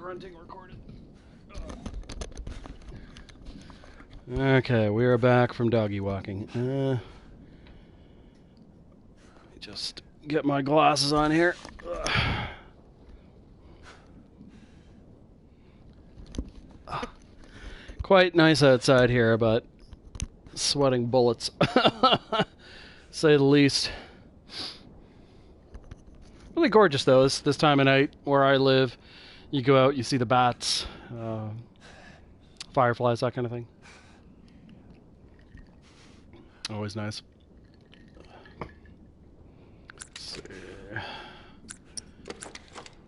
grunting recorded. Okay, we are back from doggy walking. Just get my glasses on here. Quite nice outside here, but sweating bullets, say the least. Really gorgeous though. This time of night where I live, you go out, you see the bats, fireflies, that kind of thing. Always nice. Let's see.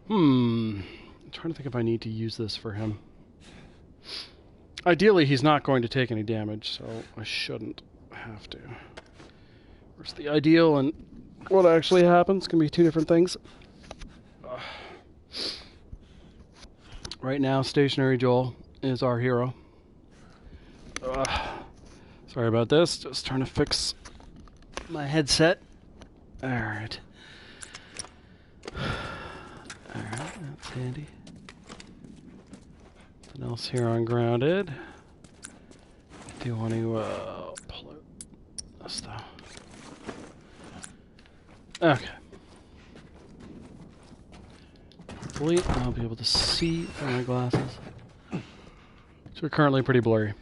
I'm trying to think if I need to use this for him. Ideally, he's not going to take any damage, so I shouldn't have to. Where's the ideal and what actually happens can be two different things. Right now, Stationary Joel is our hero. Sorry about this. Just trying to fix my headset. Alright. Alright, that's handy. Nothing else here on grounded. Do you want to pull out this though? Okay. Hopefully I'll be able to see through my glasses. So we're currently pretty blurry.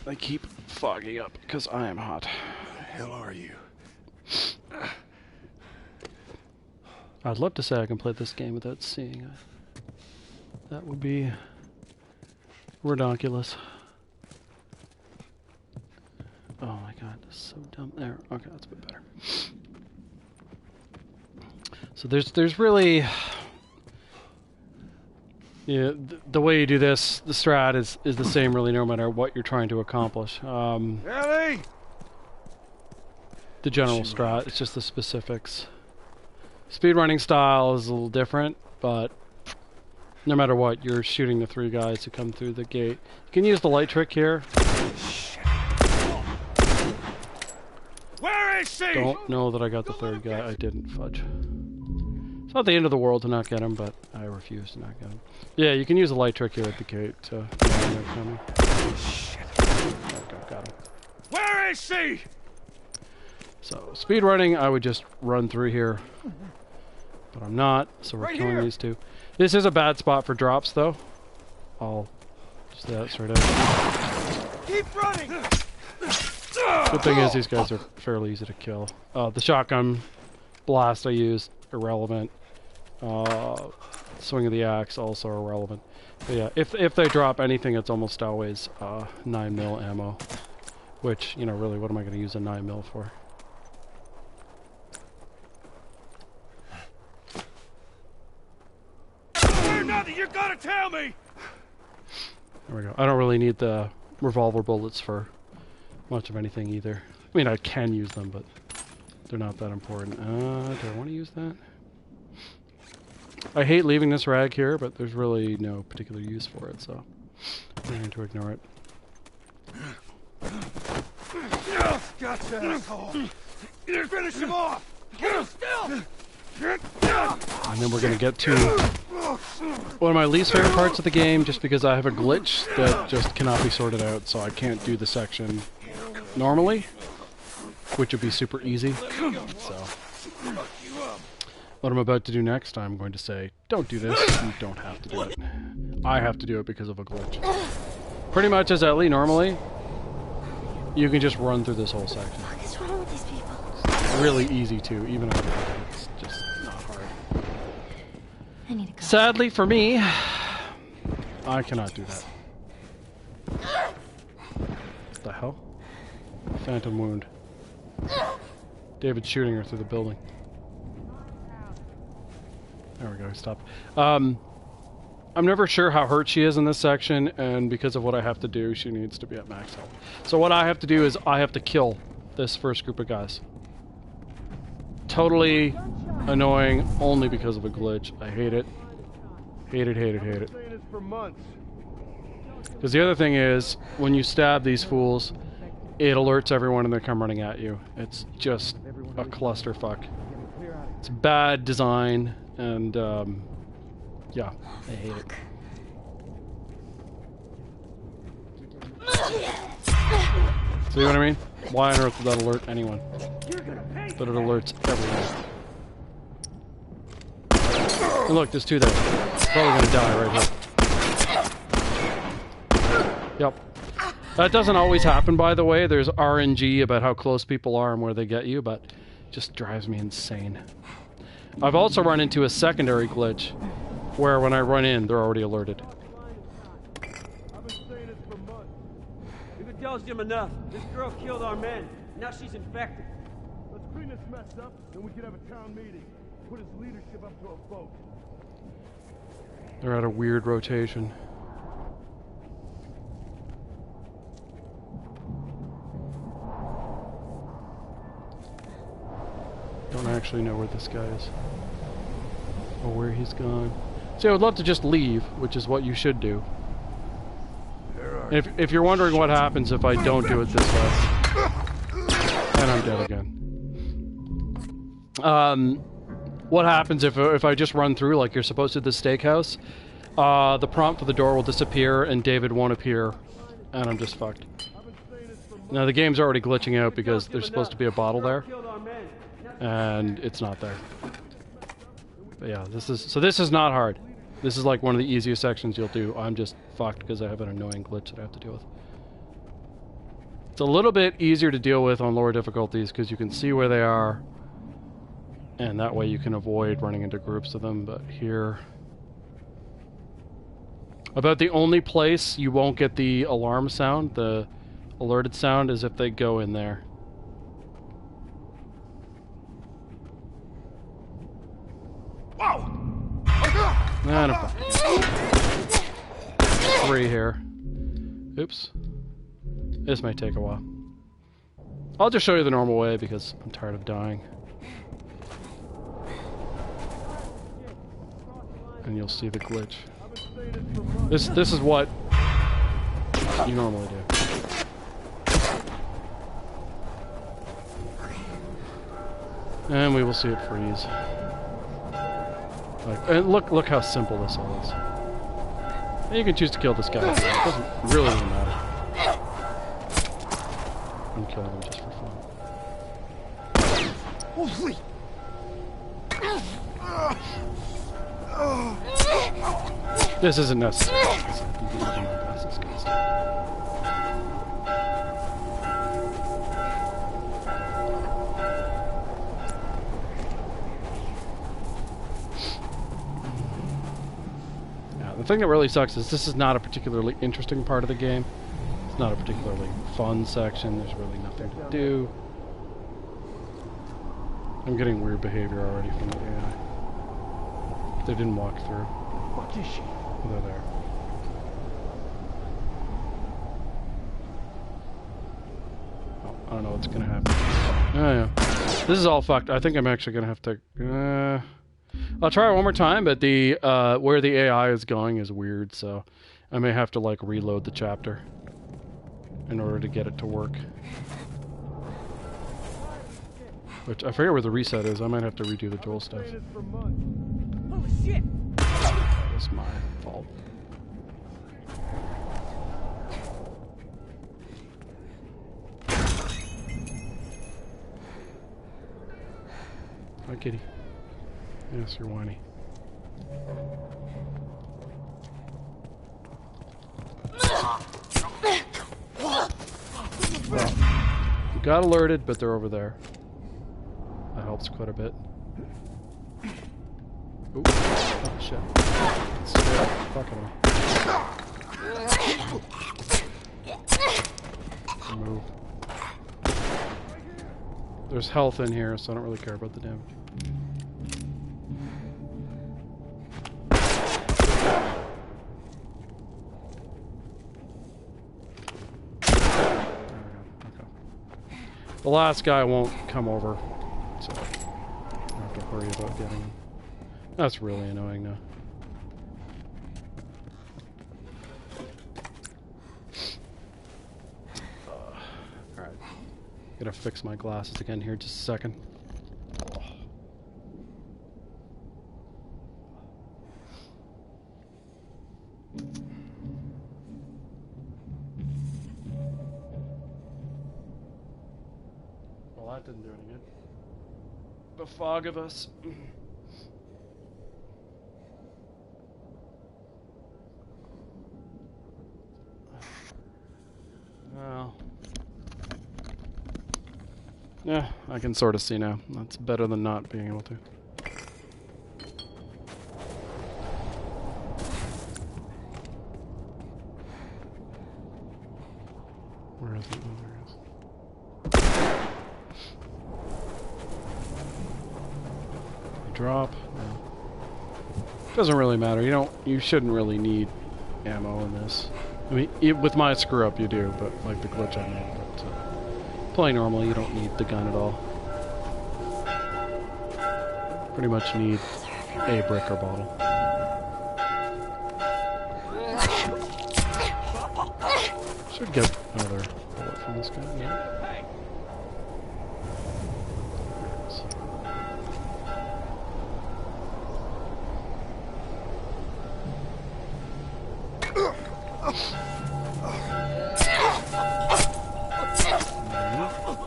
I keep fogging up because I am hot. Who the hell are you? I'd love to say I can play this game without seeing it. That would be redonkulous. Oh my god, that's so dumb. There, okay, that's a bit better. So there's really, yeah, the way you do this, the strat is the same really no matter what you're trying to accomplish. Ellie! The general strat, it's just the specifics. Speedrunning style is a little different, but no matter what, you're shooting the three guys who come through the gate. You can use the light trick here. Where is she? Don't know that I got the third guy. I didn't, fudge. It's not the end of the world to not get him, but I refuse to not get him. Yeah, you can use the light trick here at the gate to know when they're coming. Okay, got him. Where is she? So, speedrunning, I would just run through here. But I'm not, so we're killing these two. This is a bad spot for drops, though. I'll just do that straight out. Keep running! Good thing is these guys are fairly easy to kill. The shotgun blast I used, irrelevant. Swing of the axe, also irrelevant. But yeah, if they drop anything, it's almost always 9mm ammo. Which, you know, really, what am I going to use a 9mm for? You gotta tell me! There we go. I don't really need the revolver bullets for much of anything either. I mean, I can use them, but they're not that important. Do I want to use that? I hate leaving this rag here, but there's really no particular use for it, so I'm going to ignore it. Gotcha, asshole! Finish him off! Get him still! And then we're going to get to one of my least favorite parts of the game, just because I have a glitch that just cannot be sorted out, so I can't do the section normally, which would be super easy. So, what I'm about to do next, I'm going to say, don't do this, you don't have to do it. I have to do it because of a glitch. Pretty much as Ellie normally, you can just run through this whole section. What is wrong with these people? It's really easy to, even if it's just not hard. I need to go. Sadly for me, I cannot do that. What the hell? Phantom wound. David's shooting her through the building. There we go, stop. I'm never sure how hurt she is in this section, and because of what I have to do, she needs to be at max health. So what I have to do is I have to kill this first group of guys. Totally annoying, only because of a glitch. I hate it. Hate it, hate it, hate it. Because the other thing is, when you stab these fools, it alerts everyone and they come running at you. It's just a clusterfuck. It's bad design, and yeah, I hate it. See what I mean? Why on earth would that alert anyone? But it alerts everyone. And look, there's two there. Probably gonna die right here. Yep. That doesn't always happen, by the way. There's RNG about how close people are and where they get you, but it just drives me insane. I've also run into a secondary glitch where when I run in, they're already alerted. I've been saying this for months. You can tell Jim enough. This girl killed our men. Now she's infected. Let's clean this mess up, then we can have a town meeting. Put his leadership up to a vote. They're at a weird rotation. Don't actually know where this guy is. Or where he's gone. See, I would love to just leave, which is what you should do. If you're wondering what happens if I don't do it this way. And I'm dead again. What happens if I just run through like you're supposed to the steakhouse? The prompt for the door will disappear and David won't appear. And I'm just fucked. Now the game's already glitching out because there's supposed to be a bottle there. And it's not there. But yeah, this is not hard. This is like one of the easiest sections you'll do. I'm just fucked because I have an annoying glitch that I have to deal with. It's a little bit easier to deal with on lower difficulties because you can see where they are. And that way you can avoid running into groups of them, but here... About the only place you won't get the alarm sound, the alerted sound, is if they go in there. Whoa! No fucking. 3 here. Oops. This may take a while. I'll just show you the normal way because I'm tired of dying. And you'll see the glitch. This is what you normally do. And we will see it freeze. Like, and look how simple this all is. And you can choose to kill this guy. It doesn't really matter. I'm killing him just for fun. Holy! This isn't necessary. The thing that really sucks is this is not a particularly interesting part of the game. It's not a particularly fun section. There's really nothing to do. I'm getting weird behavior already from the AI. They didn't walk through. What is she? They're there. Oh, I don't know what's gonna happen. Oh yeah. This is all fucked. I think I'm actually gonna have to... I'll try it one more time, but the where the AI is going is weird, so I may have to like reload the chapter in order to get it to work. Which I forget where the reset is. I might have to redo the Joel stuff. Holy shit! It's my fault. Hi, kitty. Yes, you're whiny. Well, you got alerted, but they're over there. That helps quite a bit. Ooh. Oh, shit. Scared the fuck out of me. Move. There's health in here, so I don't really care about the damage. The last guy won't come over, so I don't have to worry about getting him. That's really annoying now. Alright. Gotta fix my glasses again here just a second. a fog of us. Well, yeah, I can sort of see now. That's better than not being able to. Where is it? Oh, there it is. Drop. No. Doesn't really matter. You shouldn't really need ammo in this. I mean, with my screw up you do, but like the glitch I made. But playing normally, you don't need the gun at all. Pretty much need a brick or bottle. Should get another bullet from this guy. Yeah.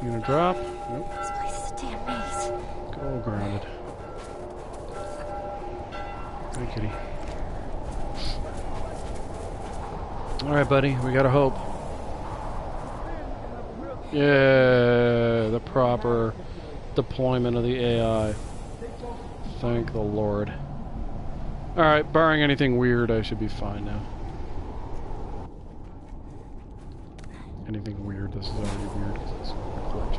You gonna drop? Nope. This place is a damn maze. Go grounded. Hi, kitty. Alright, buddy, we gotta hope. Yeah, the proper deployment of the AI. Thank the Lord. Alright, barring anything weird, I should be fine now. Anything weird, this is already weird because it's a glitch,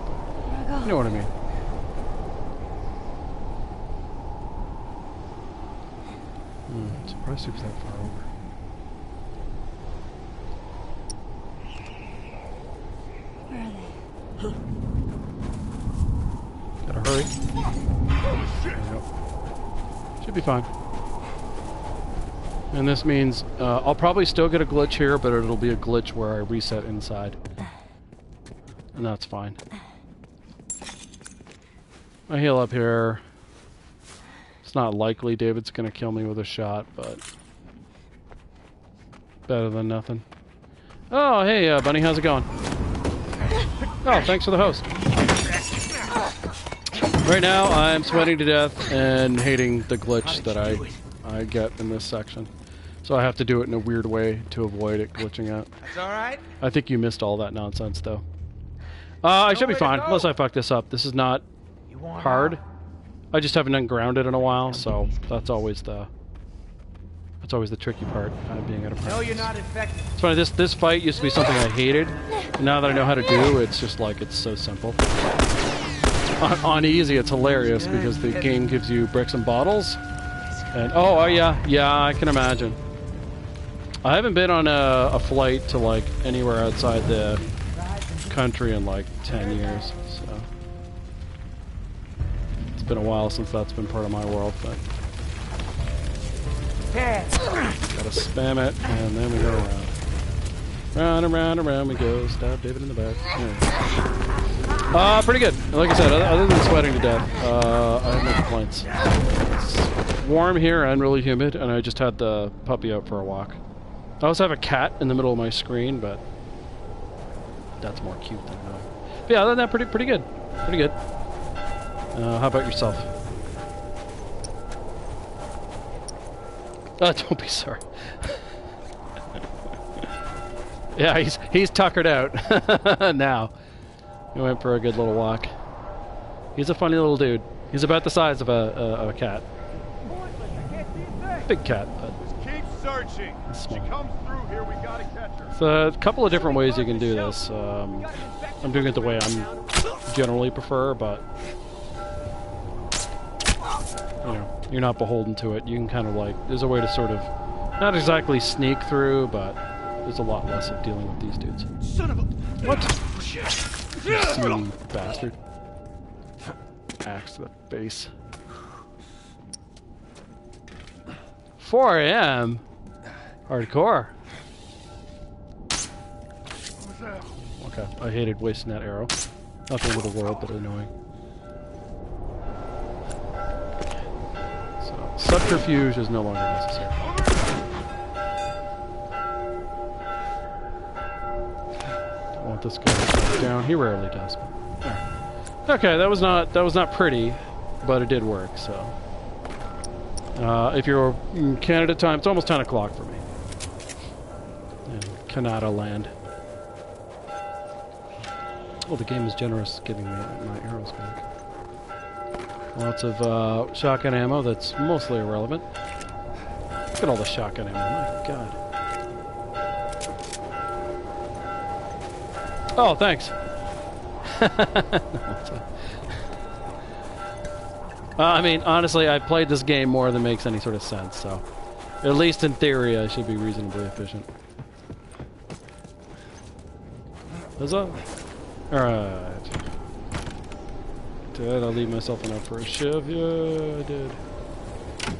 but you know what I mean. Surprised he was that far over. Where are they? Gotta hurry. There we go. Should be fine. And this means I'll probably still get a glitch here, but it'll be a glitch where I reset inside. And that's fine. I heal up here. It's not likely David's gonna kill me with a shot, but better than nothing. Oh, hey, Bunny, how's it going? Oh, thanks for the host. Right now, I'm sweating to death and hating the glitch that I get in this section. So I have to do it in a weird way to avoid it glitching out. That's alright. I think you missed all that nonsense, though. I should be fine, unless I fuck this up. This is not hard. I just haven't done grounded in a while, so that's always the tricky part, being out of practice. No, you're not infected. It's funny, this fight used to be something I hated, and now that I know how to do, it's just like, it's so simple. On easy, it's hilarious, because the game gives you bricks and bottles, and oh yeah, I can imagine. I haven't been on a flight to like anywhere outside the country in like 10 years, so it's been a while since that's been part of my world, but gotta spam it, and then we go around. Round and round and round we go. Stab David in the back. Yeah. Pretty good. Like I said, other than sweating to death, I have no complaints. It's warm here and really humid, and I just had the puppy out for a walk. I also have a cat in the middle of my screen, but that's more cute than that. But yeah, other than that, pretty good. Pretty good. How about yourself? Don't be sorry. Yeah, he's tuckered out now. He went for a good little walk. He's a funny little dude. He's about the size of a cat. Big cat, but Keep searching. small. She comes through here, we gotta catch her. So a couple of different ways you can do this. I'm doing it the way I'm generally prefer, but you know, you're not beholden to it. You can kind of like, there's a way to sort of not exactly sneak through, but there's a lot less of dealing with these dudes. Son of a... What? You sneaky bastard. Axe to the face. 4 AM? Hardcore. Okay, I hated wasting that arrow. Not the end of the world, but annoying. So, subterfuge is no longer necessary. Don't want this guy to go down. He rarely does. But, right. Okay, that was not pretty. but it did work, so. If you're in Canada time, it's almost 10 o'clock for me. In Canada land. Oh, the game is generous giving me my arrows back. Lots of shotgun ammo that's mostly irrelevant. Look at all the shotgun ammo, my god. Oh, thanks. I mean, honestly, I played this game more than makes any sort of sense, so at least in theory I should be reasonably efficient. Huzzah! Alright. Did I leave myself enough for a shiv? Yeah, I did.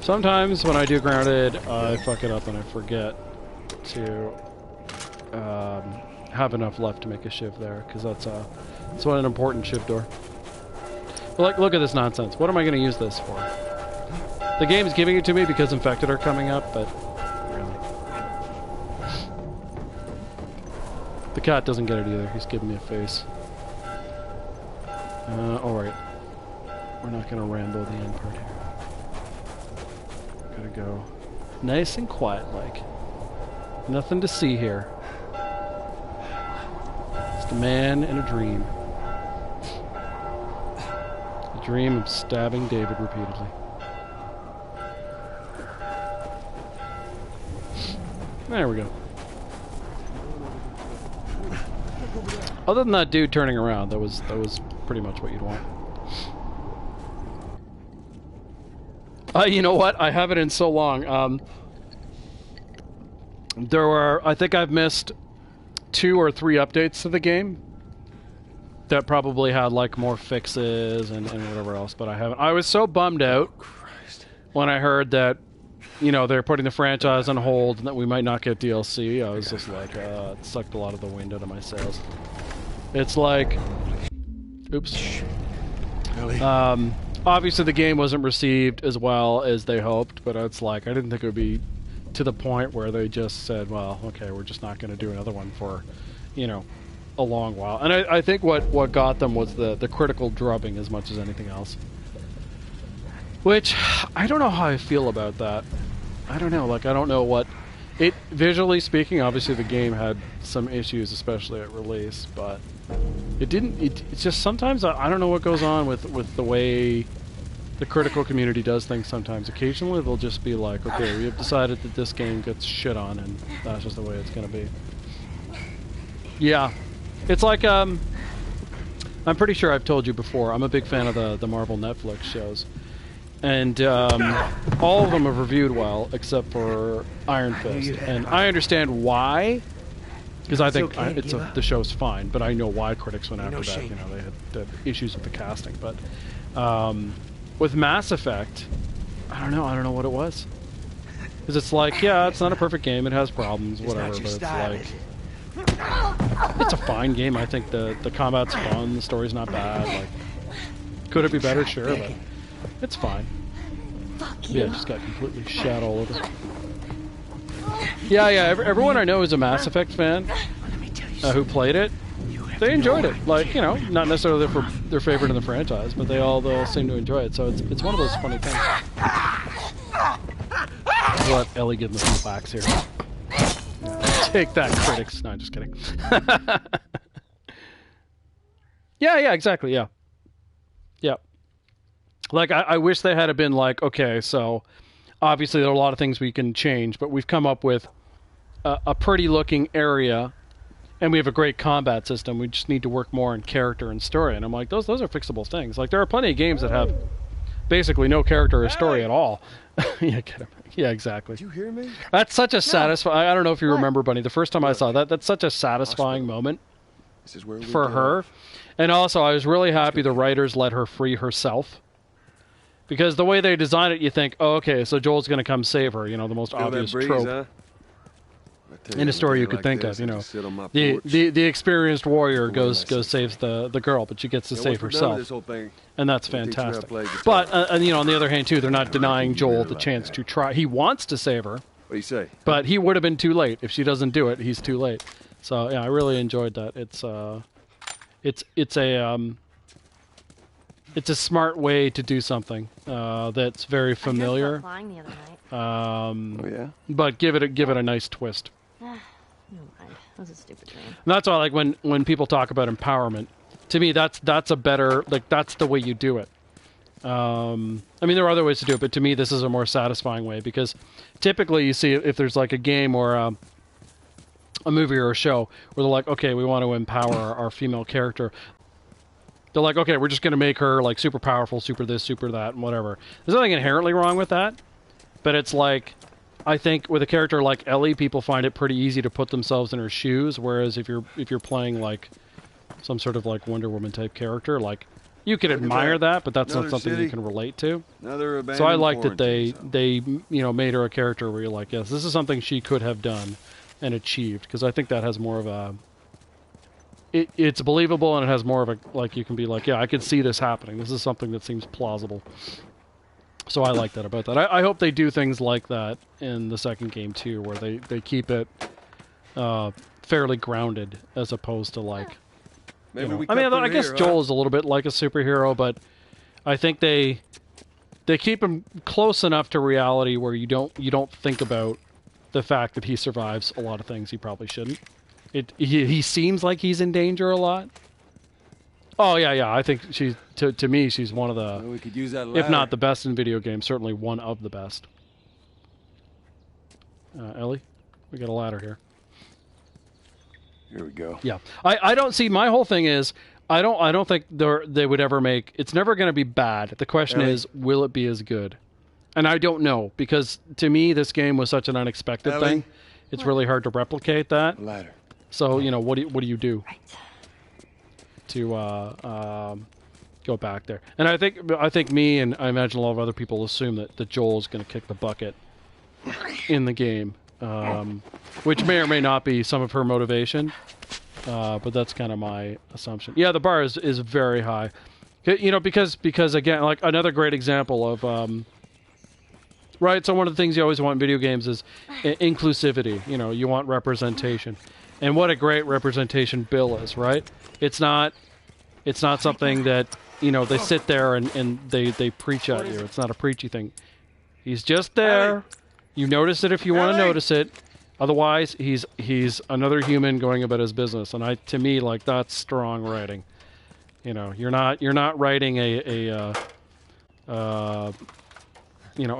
Sometimes when I do grounded, I fuck it up and I forget to have enough left to make a shiv there, because that's what an important shiv door. But like, look at this nonsense. What am I going to use this for? The game's giving it to me because infected are coming up, but really. The cat doesn't get it either. He's giving me a face. Alright. We're not going to ramble the end part here. Gotta go nice and quiet like. Nothing to see here. Just a man in a dream. A dream of stabbing David repeatedly. There we go. Other than that dude turning around, that was pretty much what you'd want. You know what? I haven't in so long. I think I've missed 2 or 3 updates to the game that probably had like more fixes and whatever else, but I haven't. I was so bummed out when I heard that, you know, they're putting the franchise on hold and that we might not get DLC. I was just like, it sucked a lot of the wind out of my sails. It's like, oops. Obviously the game wasn't received as well as they hoped, but it's like, I didn't think it would be to the point where they just said, well, okay, we're just not going to do another one for, you know, a long while. And I think what got them was the critical drubbing as much as anything else. Which, I don't know how I feel about that. I don't know, like, I don't know what... Visually speaking, obviously the game had some issues, especially at release, but it didn't... It's just sometimes, I don't know what goes on with the way the critical community does things sometimes. Occasionally they'll just be like, okay, we have decided that this game gets shit on, and that's just the way it's gonna be. Yeah. It's like, I'm pretty sure I've told you before, I'm a big fan of the Marvel Netflix shows. And all of them have reviewed well, except for Iron Fist. And I understand why, because I think the show's fine, but I know why critics went after that. You know, they had issues with the casting. But with Mass Effect, I don't know what it was. Because it's like, yeah, it's not a perfect game, it has problems, whatever, but it's like... It's a fine game. I think the combat's fun, the story's not bad. Like, could it be better? Sure, but it's fine. Fuck you. Yeah, just got completely shat all over. Yeah, everyone I know is a Mass Effect fan who played it. They enjoyed it. Like, you know, not necessarily their favorite in the franchise, but they all seem to enjoy it. So it's one of those funny things. I'll let Ellie give them some facts here. Take that, critics. No, just kidding. Yeah, exactly, yeah. Yeah. Like, I wish they had been like, okay, so obviously there are a lot of things we can change, but we've come up with a pretty looking area, and we have a great combat system. We just need to work more on character and story. And I'm like, those are fixable things. Like, there are plenty of games that have basically no character or story at all. Yeah, get him. Yeah, exactly. Did you hear me? That's such a satisfying... I don't know if you remember, Bunny, the first time I saw that, that's such a satisfying moment This is where we for go. her. And also, I was really happy the writers let her free herself. Because the way they design it, you think, oh, okay, so Joel's going to come save her, you know, the most Feel obvious that breeze, trope huh? I tell in you, a story you like could think this, of, you I know. just sit on my The porch. experienced warrior Just the way goes myself. saves the girl, but she gets to You know, save once we're done with herself. this whole thing, And that's we'll teach you how to fantastic. play guitar. But, and, you know, on the other hand, too, they're not denying you Joel really the like chance that. to try. He wants to save her, What do you say? but he would have been too late. If she doesn't do it, he's too late. So, yeah, I really enjoyed that. It's a it's a smart way to do something that's very familiar. Flying the other night. Oh yeah. But give it a nice twist. Never mind. That was a stupid dream. And that's why, like, when people talk about empowerment, to me, that's a better, like, that's the way you do it. I mean, there are other ways to do it, but to me, this is a more satisfying way, because typically you see if there's like a game or a movie or a show where they're like, okay, we want to empower our female character. They're like, okay, we're just going to make her like super powerful, super this, super that, and whatever. There's nothing inherently wrong with that, but it's like, I think with a character like Ellie, people find it pretty easy to put themselves in her shoes, whereas if you're playing like some sort of like Wonder Woman type character, like, you can admire that, but that's not something you can relate to. So I like that they made her a character where you're like, yes, this is something she could have done and achieved, because I think that has more of a... It's believable, and it has more of a, like, you can be like, yeah, I could see this happening. This is something that seems plausible. So I like that about that. I hope they do things like that in the second game, too, where they keep it fairly grounded, as opposed to, like... I guess Joel is a little bit like a superhero, but I think they keep him close enough to reality where you don't think about the fact that he survives a lot of things he probably shouldn't. He seems like he's in danger a lot. Oh yeah. I think she's to me she's one of the, we could use that if not the best in video games, certainly one of the best. Ellie, we got a ladder here. Here we go. Yeah, I don't see. My whole thing is I don't think they would ever make. It's never going to be bad. The question is, will it be as good? And I don't know, because to me this game was such an unexpected thing. It's really hard to replicate that. Ladder. So what do you do Right. to go back there? And I think me and I imagine a lot of other people assume that Joel is going to kick the bucket in the game. Which may or may not be some of her motivation, but that's kind of my assumption. Yeah, the bar is very high, because again, like another great example of right. So one of the things you always want in video games is inclusivity. You want representation, and what a great representation Bill is. Right? It's not something that they sit there and they preach at you. It's not a preachy thing. He's just there. You notice it if you want to notice it. Otherwise, he's another human going about his business. And to me, like, that's strong writing. You're not writing a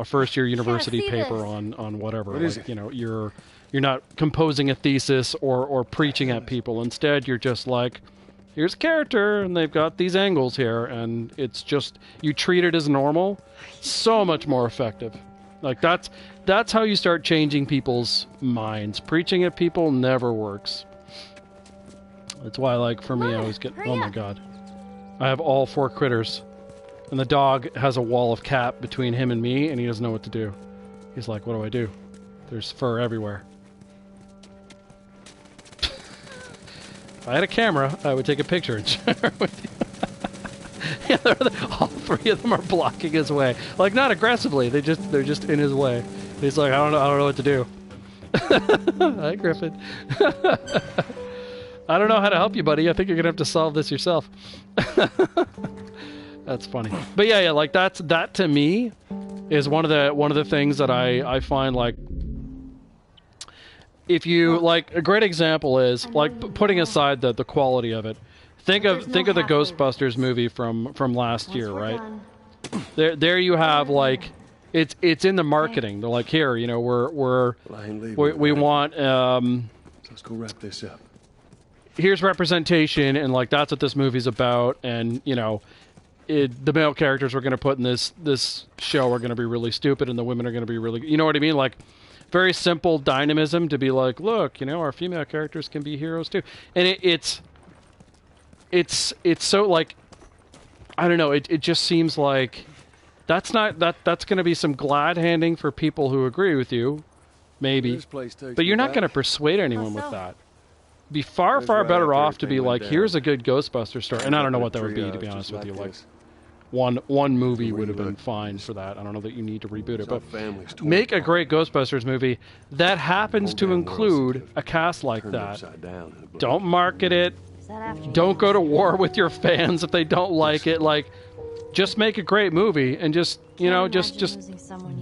first year university paper on whatever. What is it? You're not composing a thesis or preaching at people. Instead, you're just like, here's a character and they've got these angles here, and it's just, you treat it as normal. So much more effective. Like, that's how you start changing people's minds. Preaching at people never works. That's why, like, for me, I always get... Oh, my God. I have all 4 critters. And the dog has a wall of cat between him and me, and he doesn't know what to do. He's like, what do I do? There's fur everywhere. If I had a camera, I would take a picture and share it with you. Yeah, all 3 of them are blocking his way. Like, not aggressively. They're just in his way. He's like, I don't know what to do. Hi, Griffin. I don't know how to help you, buddy. I think you're gonna have to solve this yourself. That's funny. But yeah, like that to me is one of the things that I find, like, if you, like, a great example is, like, putting aside the quality of it. Think of the Ghostbusters movie from last year, right? There you have, like, it's in the marketing. They're like, here, we want Let's go wrap this up. Here's representation, and, like, that's what this movie's about, and the male characters we're going to put in this show are going to be really stupid, and the women are going to be really, you know what I mean? Like, very simple dynamism to be like, look, our female characters can be heroes too, and it's so, like, I don't know, it just seems like that's going to be some glad handing for people who agree with you, maybe, but you're not going to persuade anyone with that. Be far better off to be like, here's a good Ghostbuster story, and I don't know what that would be, to be honest with you. Like, one movie would have been fine for that. I don't know that you need to reboot it, but make a great Ghostbusters movie that happens to include a cast like that. Don't market it. Don't go to war with your fans if they don't like it. Like, just make a great movie and just, you know, just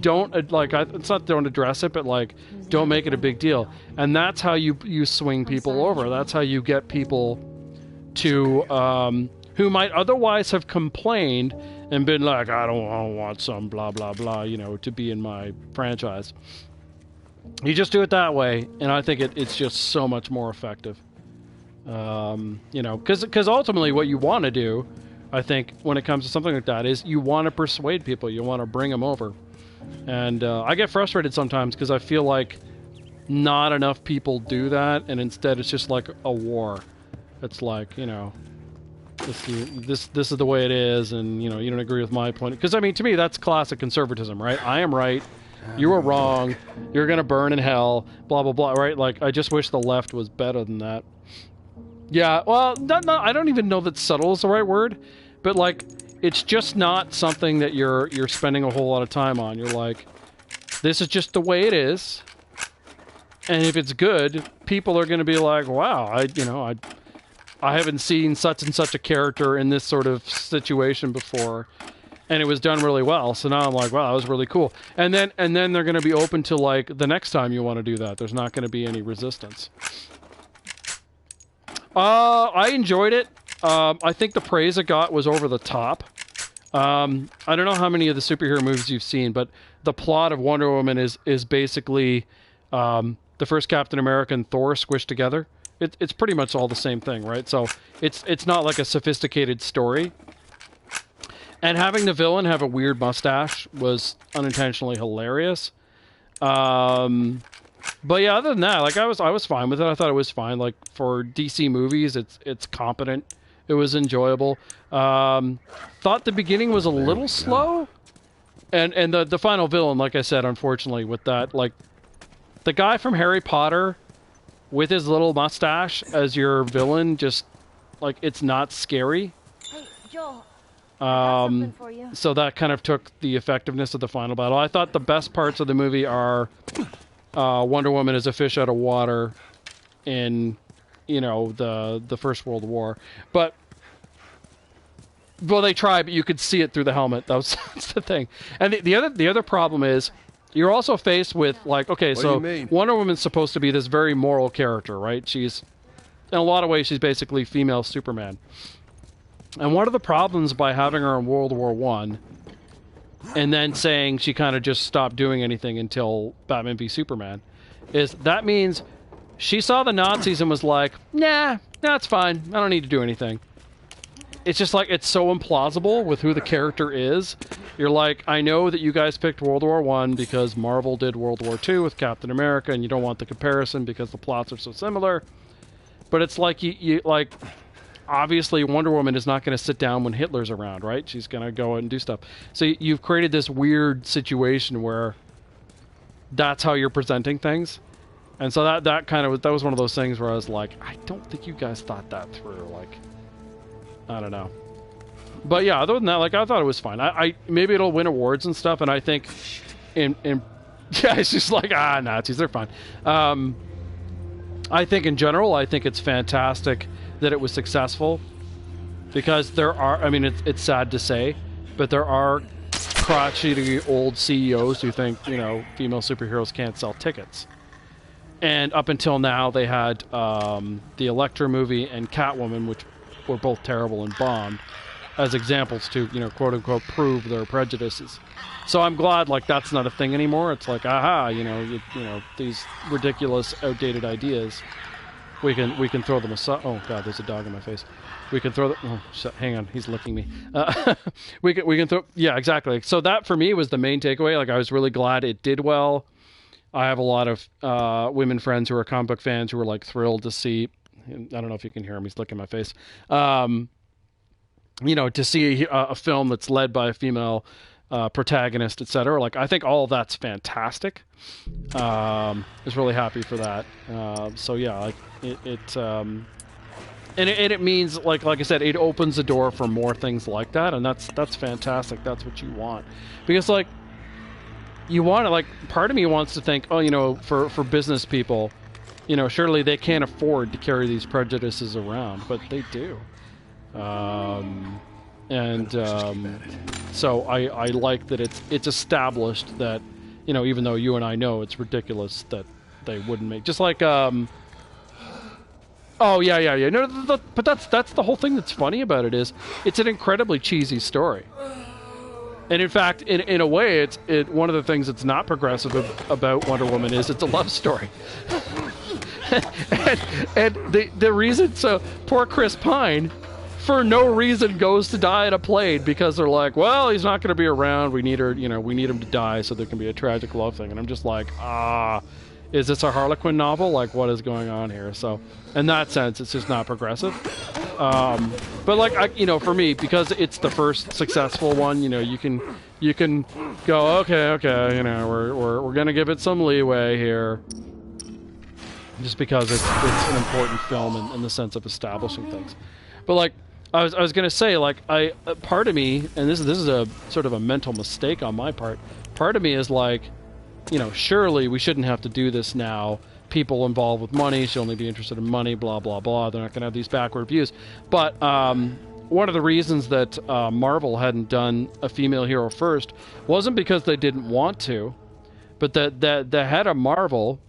don't, it's not don't address it, but like, don't make it a big deal. And that's how you swing people over. That's how you get people to, who might otherwise have complained and been like, I don't want some blah, blah, blah, you know, to be in my franchise. You just do it that way, and I think it's just so much more effective. You know, because ultimately what you want to do, I think, when it comes to something like that, is you want to persuade people. You want to bring them over. And I get frustrated sometimes because I feel like not enough people do that, and instead it's just like a war. It's like, you know, this is the way it is, and, you know, you don't agree with my point. Because, I mean, to me, that's classic conservatism, right? I am right. You were wrong. You're going to burn in hell. Blah, blah, blah, right? Like, I just wish the left was better than that. Yeah, well, I don't even know that subtle is the right word, but, like, it's just not something that you're spending a whole lot of time on. You're like, this is just the way it is, and if it's good, people are going to be like, wow, I haven't seen such and such a character in this sort of situation before, and it was done really well. So now I'm like, wow, that was really cool. And then they're going to be open to, like, the next time you want to do that. There's not going to be any resistance. I enjoyed it. I think the praise it got was over the top. I don't know how many of the superhero movies you've seen, but the plot of Wonder Woman is basically the first Captain America and Thor squished together. It's pretty much all the same thing, right? So it's not like a sophisticated story. And having the villain have a weird mustache was unintentionally hilarious. But yeah, other than that, like, I was fine with it. I thought it was fine. Like, for DC movies, it's competent. It was enjoyable. Thought the beginning was a little slow. And the final villain, like I said, unfortunately, with that, like, the guy from Harry Potter with his little mustache as your villain, just, like, it's not scary. Hey, Joel. I got something for you. So that kind of took the effectiveness of the final battle. I thought the best parts of the movie are Wonder Woman as a fish out of water in, you know, the First World War. But, well, they tried, but you could see it through the helmet. That's the thing. And the other problem is, you're also faced with, like, okay, so Wonder Woman's supposed to be this very moral character, right? She's, in a lot of ways, she's basically female Superman. And one of the problems by having her in World War I, and then saying she kind of just stopped doing anything until Batman v Superman, is that means she saw the Nazis and was like, nah, it's fine. I don't need to do anything. It's just like, it's so implausible with who the character is. You're like, I know that you guys picked World War I because Marvel did World War II with Captain America, and you don't want the comparison because the plots are so similar. But it's like, you like, obviously Wonder Woman is not going to sit down when Hitler's around, right? She's going to go and do stuff. So you've created this weird situation where that's how you're presenting things. And so that was one of those things where I was like, I don't think you guys thought that through. Like, I don't know. But yeah, other than that, like, I thought it was fine. I maybe it'll win awards and stuff, and I think in yeah, it's just like, Nazis, they're fine. I think in general, I think it's fantastic that it was successful, because there are, I mean, it's sad to say, but there are crotchety old CEOs who think, you know, female superheroes can't sell tickets. And up until now, they had the Elektra movie and Catwoman, which were both terrible and bombed, as examples to, you know, quote-unquote, prove their prejudices. So I'm glad, like, that's not a thing anymore. It's like, aha, you know, these ridiculous, outdated ideas, we can throw them aside. Oh God, there's a dog in my face. We can throw them. Oh, hang on, he's licking me. We can throw. Yeah, exactly. So that for me was the main takeaway. Like, I was really glad it did well. I have a lot of women friends who are comic book fans who were, like, thrilled to see. I don't know if you can hear him. He's licking my face. You know, to see a film that's led by a female protagonist, etc. Like, I think all of that's fantastic. I was really happy for that. So yeah, like it means, like I said, it opens the door for more things like that, and that's fantastic. That's what you want, because, like, you want to, like, part of me wants to think, oh, you know, for business people, you know, surely they can't afford to carry these prejudices around, but they do. And so I like that it's established that, you know, even though you and I know it's ridiculous that they wouldn't make, just like oh yeah. No, but that's the whole thing that's funny about it is it's an incredibly cheesy story. And in fact, in a way, one of the things that's not progressive about Wonder Woman is it's a love story. and the reason, so poor Chris Pine, for no reason, goes to die in a plane because they're like, well, he's not going to be around. We need her, you know, we need him to die so there can be a tragic love thing. And I'm just like, is this a Harlequin novel? Like, what is going on here? So, in that sense, it's just not progressive. But like, you know, for me, because it's the first successful one, you know, you can go, okay, you know, we're gonna give it some leeway here, just because it's an important film in the sense of establishing things. But like, I was gonna say, like, part of me, and this is a sort of a mental mistake on my part. Part of me is like, you know, surely we shouldn't have to do this now. People involved with money should only be interested in money, blah, blah, blah. They're not going to have these backward views. But one of the reasons that Marvel hadn't done a female hero first wasn't because they didn't want to, but that the head of Marvel,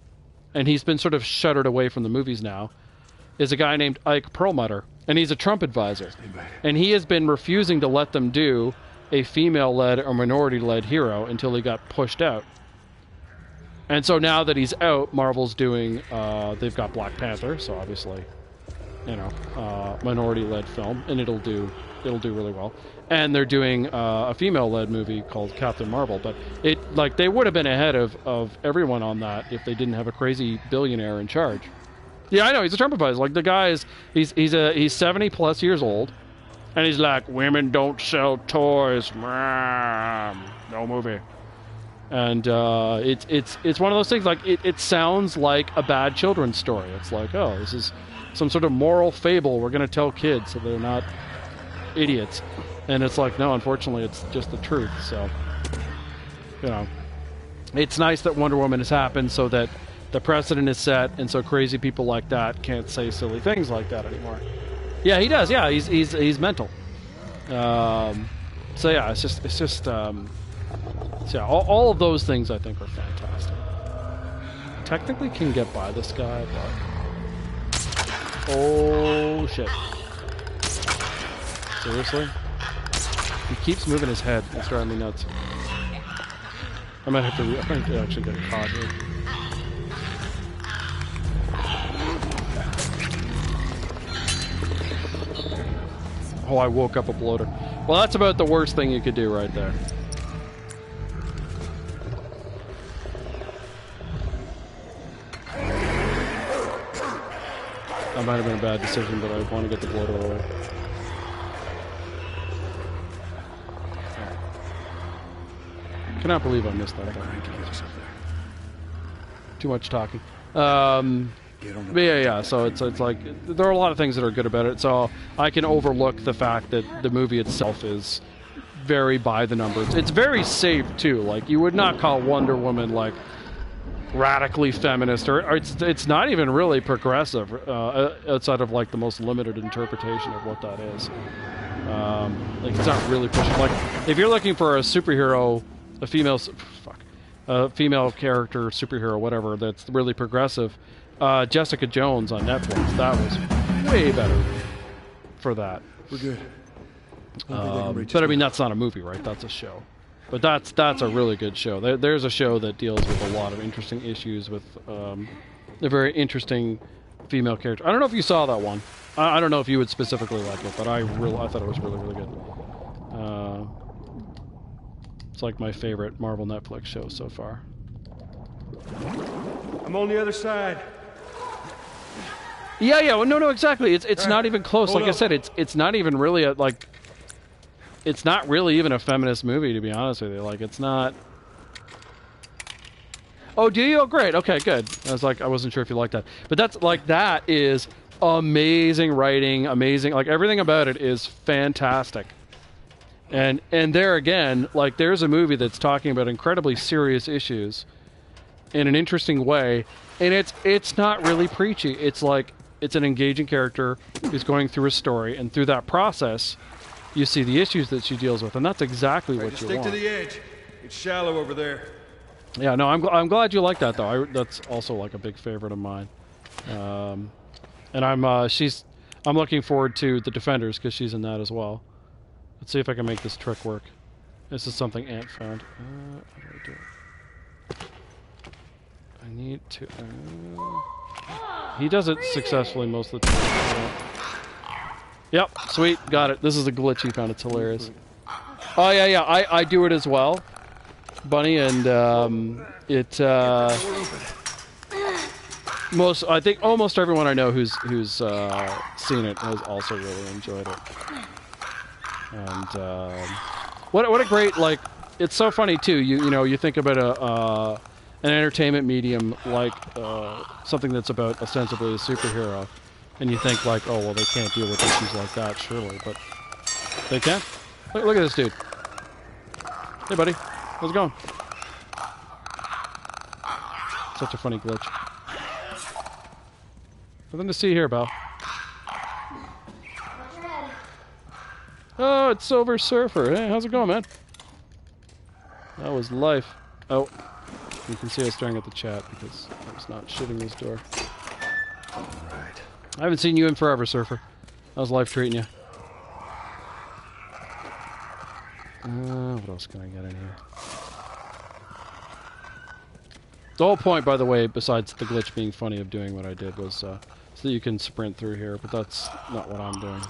and he's been sort of shuttered away from the movies now, is a guy named Ike Perlmutter, and he's a Trump advisor. And he has been refusing to let them do a female-led or minority-led hero until he got pushed out. And so now that he's out, Marvel's doing, they've got Black Panther, so obviously, you know, minority-led film, and it'll do really well. And they're doing a female-led movie called Captain Marvel, but they would have been ahead of everyone on that if they didn't have a crazy billionaire in charge. Yeah, I know, he's a Trump advisor. Like, the guy is, he's 70+ years old, and he's like, women don't sell toys, no movie. And it's one of those things, like, it sounds like a bad children's story. It's like, oh, this is some sort of moral fable we're going to tell kids so they're not idiots. And it's like, no, unfortunately, it's just the truth. So, you know, it's nice that Wonder Woman has happened so that the precedent is set, and so crazy people like that can't say silly things like that anymore. Yeah, he does. Yeah, he's mental. So yeah, it's just. So yeah, all of those things I think are fantastic. Technically can get by this guy, but... Oh, shit. Seriously? He keeps moving his head. It's driving me nuts. I might have to actually get caught here. Oh, I woke up a bloater. Well, that's about the worst thing you could do right there. That might have been a bad decision, but I want to get the bloater away. Cannot believe I missed that. Too much talking. But yeah. So it's like there are a lot of things that are good about it. So I can overlook the fact that the movie itself is very by the numbers. It's very safe too. Like, you would not call Wonder Woman like radically feminist, or it's not even really progressive outside of like the most limited interpretation of what that is. Like, it's not really pushing. Like, if you're looking for a superhero, a female character, superhero, whatever, that's really progressive, Jessica Jones on Netflix, that was way better for that. We're good. But I mean, that's not a movie, right? That's a show. But that's a really good show. There's a show that deals with a lot of interesting issues with a very interesting female character. I don't know if you saw that one. I don't know if you would specifically like it, but I thought it was really, really good. It's like my favorite Marvel Netflix show so far. I'm on the other side. Yeah. Well, no, exactly. It's not even close. Like I said, it's not even really it's not really even a feminist movie, to be honest with you. Like, it's not... Oh, do you? Oh, great. Okay, good. I wasn't sure if you liked that. But that is amazing writing, amazing... Like, everything about it is fantastic. And there again, like, there's a movie that's talking about incredibly serious issues in an interesting way, and it's not really preachy. It's like, it's an engaging character who's going through a story, and through that process... you see the issues that she deals with, and that's exactly what you Stick want. to the edge. It's shallow over there. Yeah, no, I'm glad you like that though. That's also like a big favorite of mine. And I'm looking forward to the Defenders because she's in that as well. Let's see if I can make this trick work. This is something Ant found. How do I do it? I need to. He does it successfully most of the time. Yep, sweet, got it. This is a glitch he found. It's hilarious. Oh yeah, I do it as well, Bunny, and I think almost everyone I know who's seen it has also really enjoyed it. And what a great, like, it's so funny too. You think about an entertainment medium like something that's about ostensibly a superhero, and you think like, oh well, they can't deal with issues like that, surely, but they can. Look at this dude. Hey buddy, how's it going? Such a funny glitch. Nothing to see here, Belle. Oh, it's Silver Surfer. Hey, how's it going, man? That was life. Oh, you can see I was staring at the chat because I was not shitting this door. Alright. I haven't seen you in forever, Surfer. How's life treating you? What else can I get in here? The whole point, by the way, besides the glitch being funny of doing what I did, was so that you can sprint through here, but that's not what I'm doing.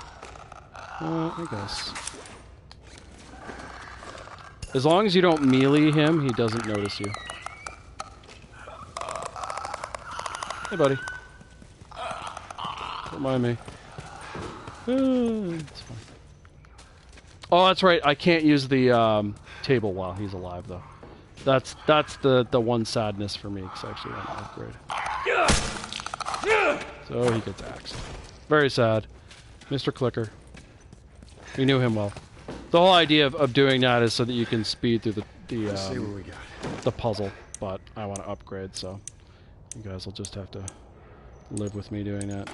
I guess. As long as you don't melee him, he doesn't notice you. Hey, buddy. Don't mind me. It's fine. Oh, that's right. I can't use the table while he's alive, though. That's the one sadness for me, because I actually want to upgrade. So he gets axed. Very sad. Mr. Clicker. We knew him well. The whole idea of doing that is so that you can speed through Let's see what we got. the puzzle, but I want to upgrade, so you guys will just have to live with me doing that.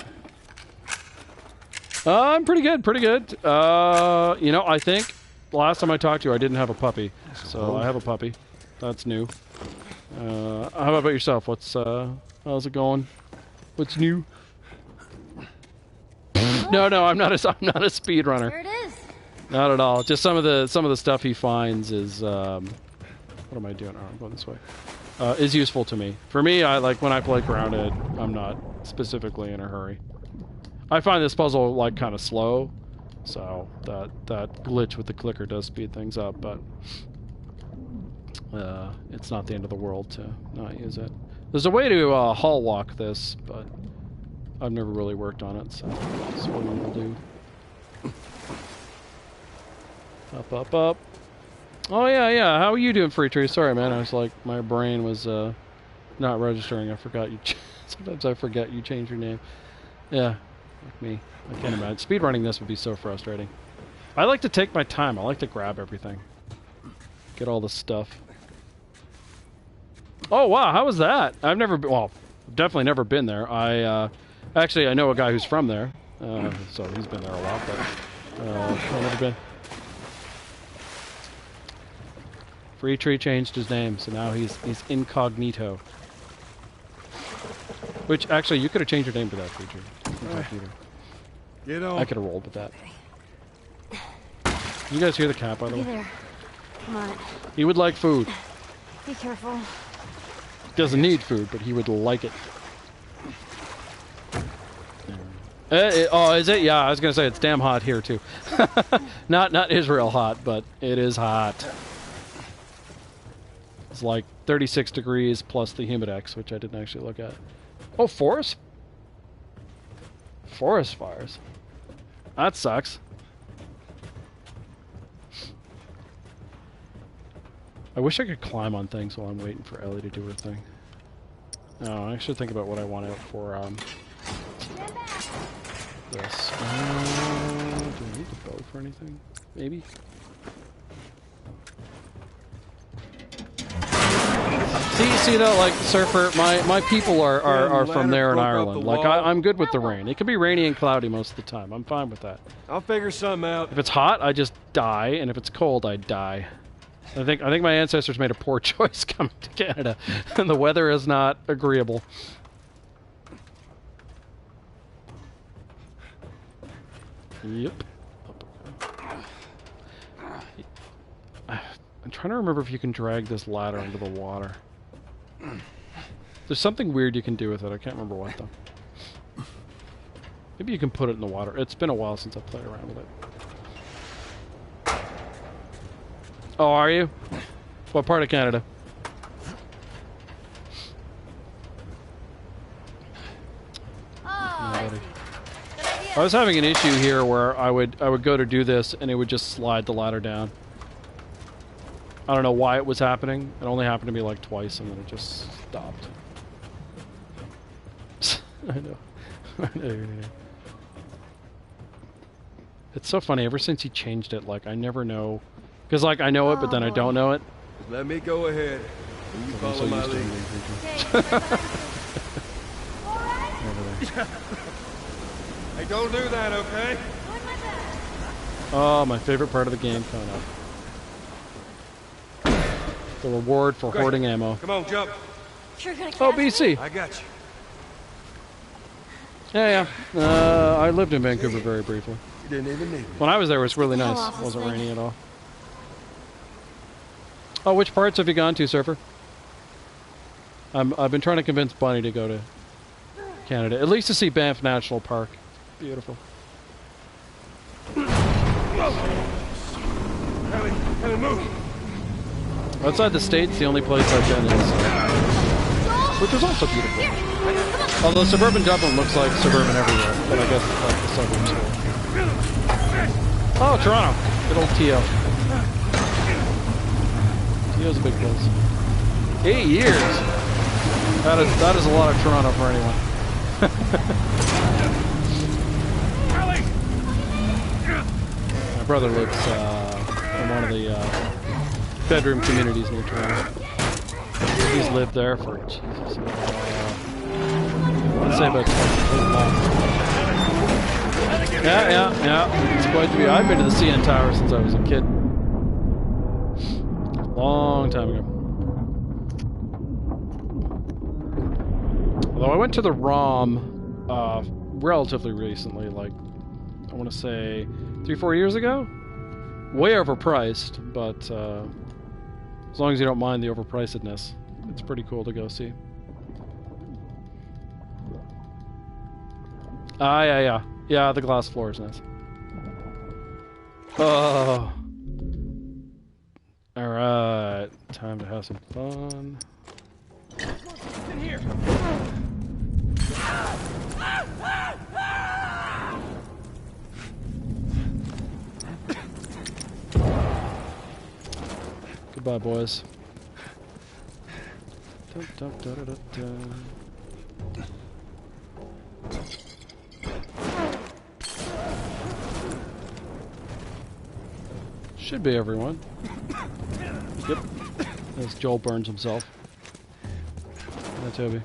I'm pretty good, pretty good. You know, I think the last time I talked to you, I didn't have a puppy, so I have a puppy. That's new. How about yourself? How's it going? What's new? No, I'm not a speedrunner. There it is. Not at all. Just some of the stuff he finds is what am I doing? Oh, I'm going this way. Is useful to me. For me, I like when I play grounded. I'm not specifically in a hurry. I find this puzzle like kind of slow, so that glitch with the clicker does speed things up. But it's not the end of the world to not use it. There's a way to hull walk this, but I've never really worked on it, so that's what we'll do. Up. Oh, yeah. How are you doing, Free Tree? Sorry, man. I was like, my brain was not registering. I forgot you. Sometimes I forget you change your name. Yeah, like me. I can't imagine. Speedrunning this would be so frustrating. I like to take my time. I like to grab everything. Get all the stuff. Oh, wow. How was that? I've never been... Well, definitely never been there. Actually, I know a guy who's from there. So he's been there a lot, but I've never been. Free Tree changed his name, so now he's incognito. Which, actually, you could have changed your name to that, Free Tree. Incognito. Get on. I could have rolled with that. You guys hear the cat, by the way? There. Come on. He would like food. Be careful. He doesn't need food, but he would like it. Oh, is it? Yeah, I was going to say, it's damn hot here, too. Not Israel hot, but it is hot. It's like 36 degrees plus the humidex, which I didn't actually look at. Oh, forest fires. That sucks. I wish I could climb on things while I'm waiting for Ellie to do her thing. No, I should think about what I want out for this. Do I need the bow for anything? Maybe? See though, like Surfer, my people are from ladder there in broke out Ireland. the Like wall. I'm good with the rain. It can be rainy and cloudy most of the time. I'm fine with that. I'll figure something out. If it's hot, I just die, and if it's cold, I die. I think my ancestors made a poor choice coming to Canada, and the weather is not agreeable. Yep. I'm trying to remember if you can drag this ladder into the water. There's something weird you can do with it. I can't remember what though. Maybe you can put it in the water. It's been a while since I played around with it. Oh, are you? What part of Canada? Oh, Nobody. I was having an issue here where I would go to do this and it would just slide the ladder down. I don't know why it was happening. It only happened to me like twice and then it just stopped. I know. It's so funny. Ever since he changed it, like I never know, because like I know it, but then I don't know it. Just let me go ahead. And you I'm follow my used to lead. it. Hey, don't do that, okay? Oh, my favorite part of the game coming up. The reward for hoarding ammo. Come on, jump. You're gonna Oh, catch me? BC. I got you. Yeah. I lived in Vancouver very briefly. You didn't even need me. When I was there, it was really Hell nice. off It this wasn't thing. raining at all. Oh, which parts have you gone to, Surfer? I've been trying to convince Bunny to go to Canada, at least to see Banff National Park. Beautiful. Ellie, move. Outside the States, the only place I've been is, which is also beautiful. Although suburban Dublin looks like suburban everywhere, but I guess it's like the suburbs here. Oh, Toronto. Good old T.O. T.O.'s a big place. 8 years. That is a lot of Toronto for anyone. My brother lives in one of the bedroom communities near Toronto. He's lived there for, Jesus, I'd say about 20 months. Yeah. It's quite to be. I've been to the CN Tower since I was a kid. Long time ago. Although I went to the ROM relatively recently, like, I want to say 3-4 years ago? Way overpriced, but as long as you don't mind the overpricedness, it's pretty cool to go see. Yeah. Yeah, the glass floor is nice. Oh. Alright, time to have some fun. In here. Goodbye, boys. Dun, dun, dun, dun, dun. Should be everyone. Yep. As Joel burns himself. Yeah, Toby.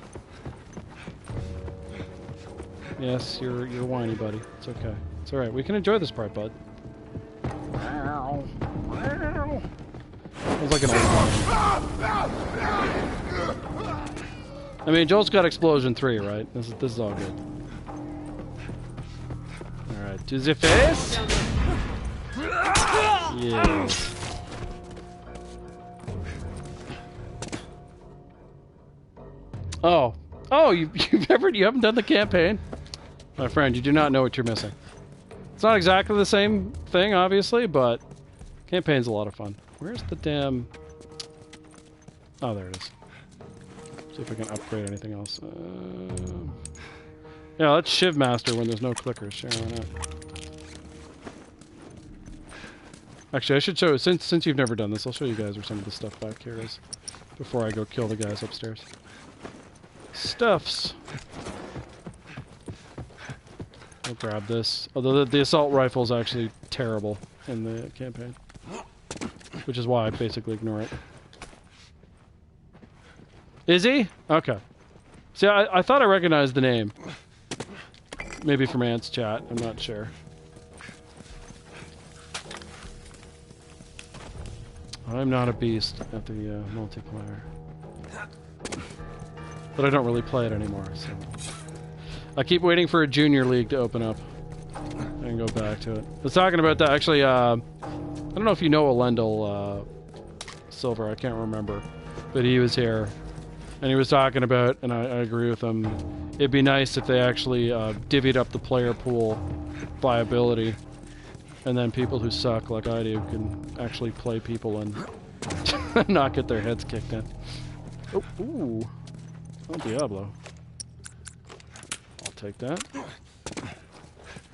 Yes, you're whiny, buddy. It's okay. It's alright. We can enjoy this part, bud. It's like an old one. I mean, Joel's got Explosion 3, right? This is all good. Alright, to the face! Yes. Oh, you haven't done the campaign? My friend, you do not know what you're missing. It's not exactly the same thing, obviously, but campaign's a lot of fun. Where's the damn... Oh, there it is. See if I can upgrade anything else. Yeah, let's Shiv Master when there's no clickers. Sure, why not? Actually, I should show... Since you've never done this, I'll show you guys where some of the stuff back here is. Before I go kill the guys upstairs. Stuffs. I'll grab this. Although the assault rifle is actually terrible in the campaign. Which is why I basically ignore it. Is he? Okay. See, I thought I recognized the name. Maybe from Ant's chat. I'm not sure. I'm not a beast at the multiplayer. But I don't really play it anymore, so... I keep waiting for a junior league to open up. I can go back to it. I was talking about that, actually, I don't know if you know Elendil, Silver, I can't remember. But he was here. And he was talking about, and I agree with him, it'd be nice if they actually divvied up the player pool by ability. And then people who suck, like I do, can actually play people and not get their heads kicked in. Oh, ooh. Oh, Diablo. I'll take that.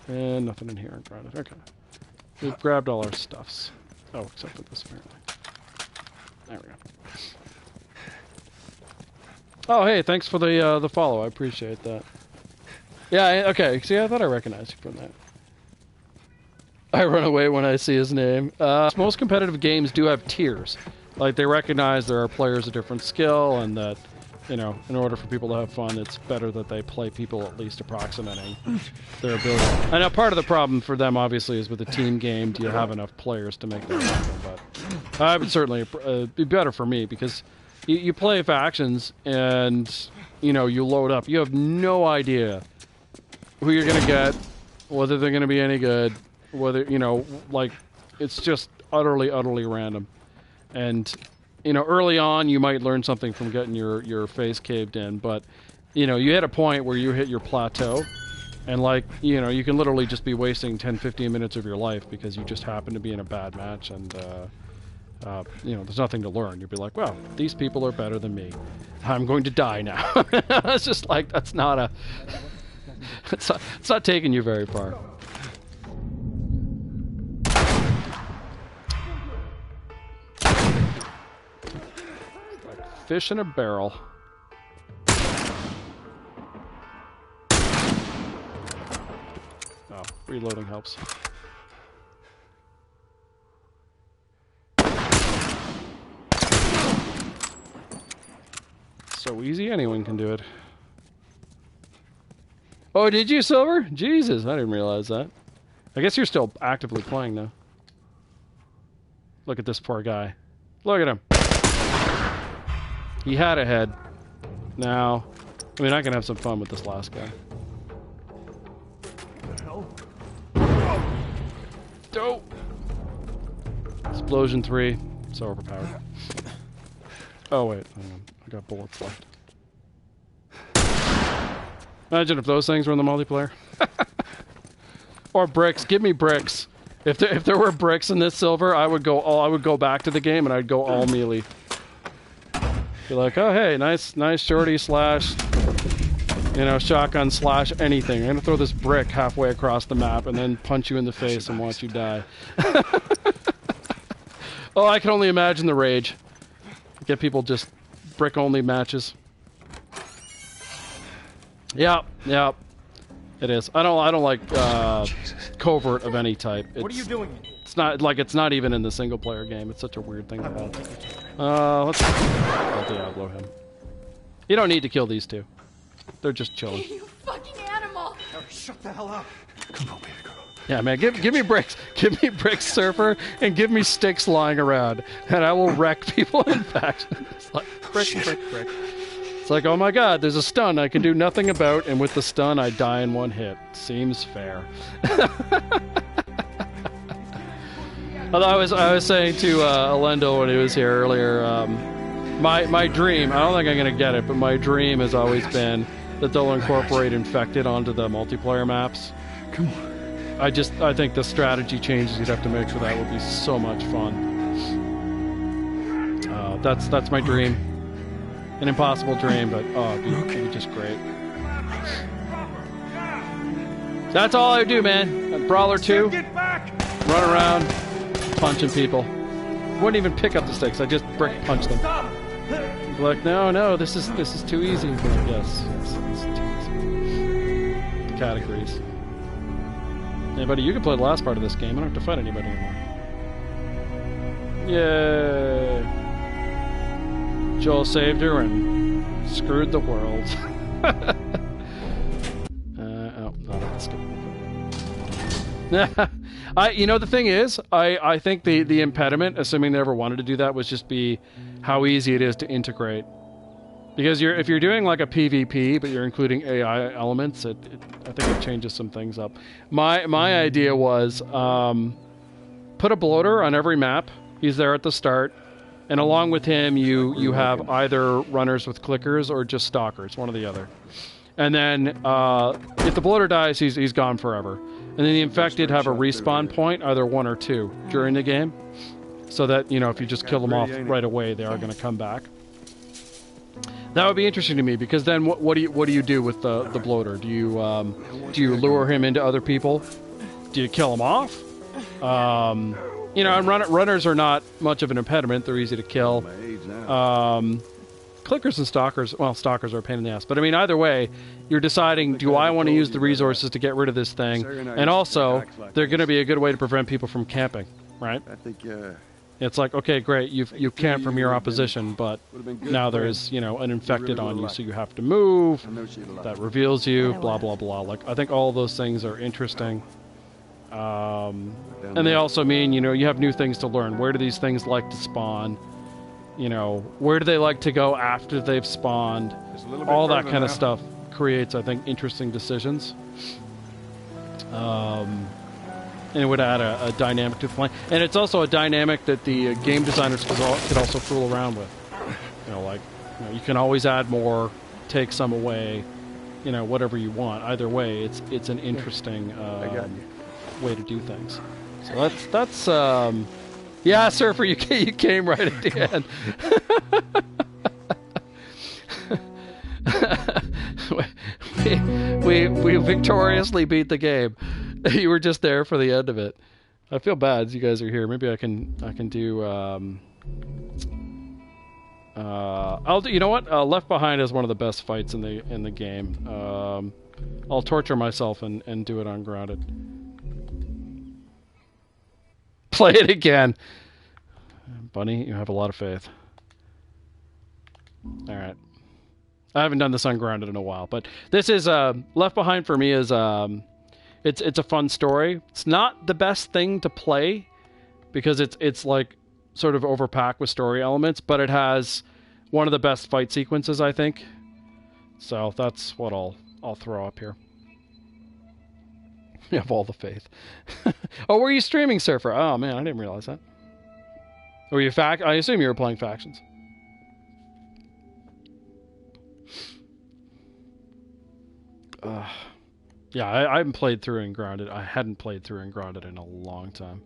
And nothing in here. Granted. Okay. We've grabbed all our stuffs. Oh, except for this, apparently. There we go. Oh, hey, thanks for the follow. I appreciate that. Yeah, okay. See, I thought I recognized you from that. I run away when I see his name. Most competitive games do have tiers. Like, they recognize there are players of different skill, and that, you know, in order for people to have fun, it's better that they play people at least approximating their ability. I know part of the problem for them, obviously, is with a team game, do you have enough players to make that happen? But I would certainly be better for me, because you play factions, and, you know, you load up. You have no idea who you're going to get, whether they're going to be any good, whether, you know, like, it's just utterly, utterly random. And, you know, early on, you might learn something from getting your face caved in, but, you know, you hit a point where you hit your plateau, and, like, you know, you can literally just be wasting 10, 15 minutes of your life because you just happen to be in a bad match, and, you know, there's nothing to learn. You'll be like, well, these people are better than me. I'm going to die now. It's just like, that's not a... it's not taking you very far. Like fish in a barrel. Oh, reloading helps. So easy, anyone can do it. Oh, did you, Silver? Jesus, I didn't realize that. I guess you're still actively playing, though. Look at this poor guy. Look at him. He had a head. Now, I mean, I can have some fun with this last guy. What the hell? Dope! Explosion 3. So overpowered. Oh, wait. Hang on. I got bullets left. Imagine if those things were in the multiplayer. Or bricks. Give me bricks. If there were bricks in this, Silver, I would go back to the game and I'd go all melee. Be like, oh hey, nice shorty slash, you know, shotgun slash anything. I'm gonna throw this brick halfway across the map and then punch you in the face and watch you die. Oh, I can only imagine the rage. Get people just brick only matches. Yep. It is. I don't like covert of any type. What are you doing? It's not even in the single player game. It's such a weird thing to have. Let's Diablo him. You don't need to kill these two. They're just chilling. You fucking animal! Oh, shut the hell up. Come on, baby girl. Yeah, man, give me bricks. Give me bricks, Surfer, and give me sticks lying around, and I will wreck people in fact. It's like brick. It's like, oh my god, there's a stun I can do nothing about, and with the stun I die in one hit. Seems fair. Although I was saying to Elendil when he was here earlier, my dream, I don't think I'm going to get it, but my dream has always been that they'll incorporate Infected onto the multiplayer maps. Come on. I think the strategy changes you'd have to make for that would be so much fun. That's my dream. An impossible dream, but oh, it'd be just great. That's all I do, man. A Brawler 2, Get back! run around, punching people. Wouldn't even pick up the sticks. I just brick punch them. Stop! Like, no, this is too easy. Like, yes, this is too easy. The categories. Hey, buddy, you can play the last part of this game. I don't have to fight anybody anymore. Yay! Joel saved her, and Screwed the world. Oh, no, that's stupid. You know, the thing is, I think the impediment, assuming they ever wanted to do that, was just be how easy it is to integrate. Because if you're doing like a PvP, but you're including AI elements, I think it changes some things up. My idea was put a bloater on every map. He's there at the start, and along with him, you have either runners with clickers or just stalkers, one or the other. And then if the bloater dies, he's gone forever. And then the infected have a respawn point, either 1 or 2 during the game, so that if you just kill them off right away, they are going to come back. That would be interesting to me, because then what do you do with the bloater? Do you lure him into other people? Do you kill him off? And runners are not much of an impediment. They're easy to kill. Clickers and stalkers, well, stalkers are a pain in the ass. But I mean, either way, you're deciding, do I want to use the resources to get rid of this thing? And also, they're going to be a good way to prevent people from camping, right? I think, It's like, okay, great, you've camped from your opposition, but now there's, an infected on you, so you have to move. That reveals you, blah, blah, blah. Like, I think all those things are interesting. And they also mean, you have new things to learn. Where do these things like to spawn? Where do they like to go after they've spawned? All that kind of stuff creates, I think, interesting decisions. And it would add a dynamic to the play. And it's also a dynamic that the game designers could also fool around with. You can always add more, take some away, whatever you want. Either way, it's an interesting way to do things. So that's yeah, Surfer, you came right at the end. we victoriously beat the game. You were just there for the end of it. I feel bad you guys are here. Maybe I can do I'll do, you know what? Left Behind is one of the best fights in the game. I'll torture myself and do it on Grounded. Play it again. Bunny, you have a lot of faith. Alright. I haven't done this on Grounded in a while, but this is Left Behind for me is it's a fun story. It's not the best thing to play because it's like sort of overpacked with story elements, but it has one of the best fight sequences, I think. So that's what I'll throw up here. You have all the faith. Oh, were you streaming, Surfer? Oh man, I didn't realize that. Were you I assume you were playing Factions. Yeah, I haven't played through and Grounded. I hadn't played through and Grounded in a long time.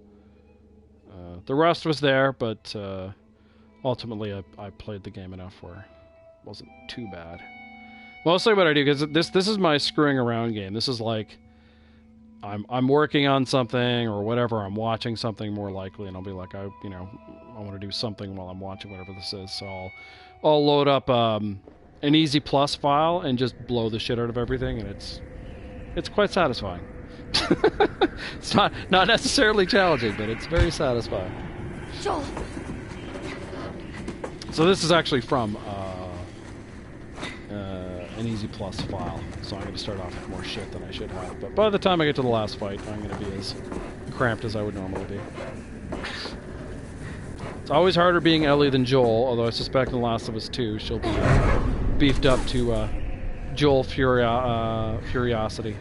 The rust was there, but ultimately I played the game enough where it wasn't too bad. Mostly what I do, because this is my screwing around game. This is like I'm working on something or whatever. I'm watching something more likely, and I'll be like, I want to do something while I'm watching whatever this is. So I'll load up an Easy Plus file and just blow the shit out of everything, and it's quite satisfying. It's not necessarily challenging, but it's very satisfying. Joel. So this is actually from an Easy Plus file, so I'm going to start off with more shit than I should have. But by the time I get to the last fight, I'm going to be as cramped as I would normally be. It's always harder being Ellie than Joel, although I suspect in The Last of Us 2 she'll be beefed up to Joel Furiosity.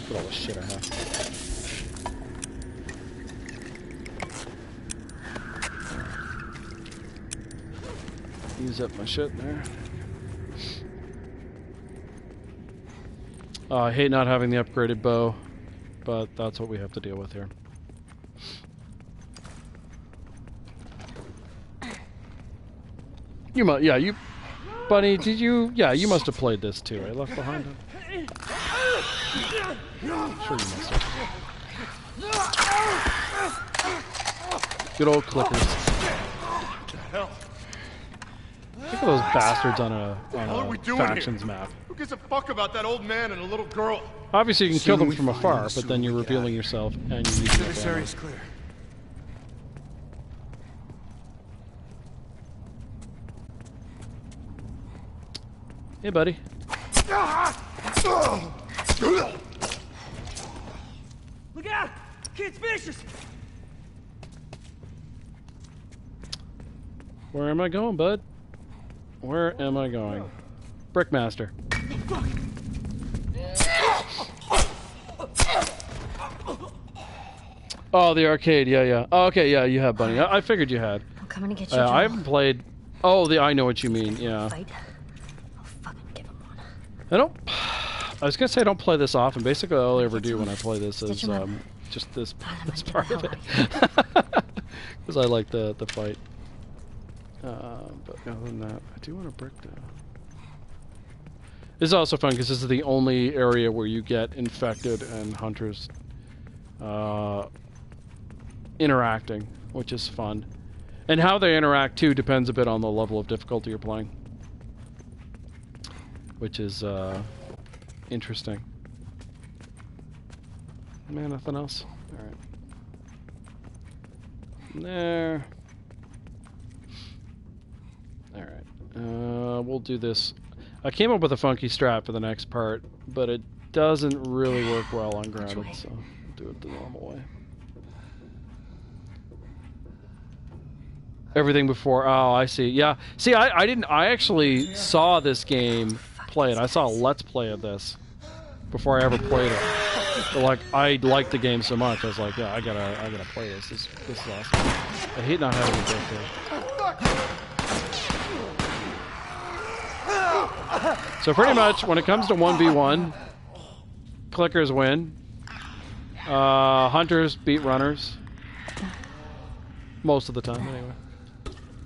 Look at all the shit I have. Use up my shit there. I hate not having the upgraded bow, but that's what we have to deal with here. Bunny, did you? Yeah, you must have played this too. I Left Behind. Sure you must have. Good old clickers. What the hell? Look at those bastards on a Factions here? map. Who gives a fuck about that old man and a little girl? Obviously, you can kill them from afar, but then you're revealing yourself and you need to This area's clear. Hey, buddy. Look out! Kid's vicious! Where am I going, bud? Where am I going? Brickmaster. Oh, the arcade. Yeah, yeah. Oh, okay, yeah, you have, Bunny. I figured you had. I'm coming to get you, I haven't played... Oh, I know what you mean, yeah. Fight. I'll fucking give him one. I don't... I was gonna say I don't play this often. Basically, all I ever do when I play this is just this part of it. Because I like the fight. But other than that, I do want to brick though. This is also fun because this is the only area where you get infected and hunters interacting, which is fun. And how they interact too depends a bit on the level of difficulty you're playing, which is interesting. Man, nothing else? Alright. There. Alright. We'll do this. I came up with a funky strat for the next part, but it doesn't really work well on grounded, so we'll do it the normal way. Everything before... Oh, I see. Yeah. See, I didn't... I actually saw this game played. I saw a Let's Play of this before I ever played it. But, like, I liked the game so much, I was like, yeah, I gotta play this. This is awesome. I hate not having a birthday. So pretty much, when it comes to 1v1, clickers win. Hunters beat runners. Most of the time, anyway.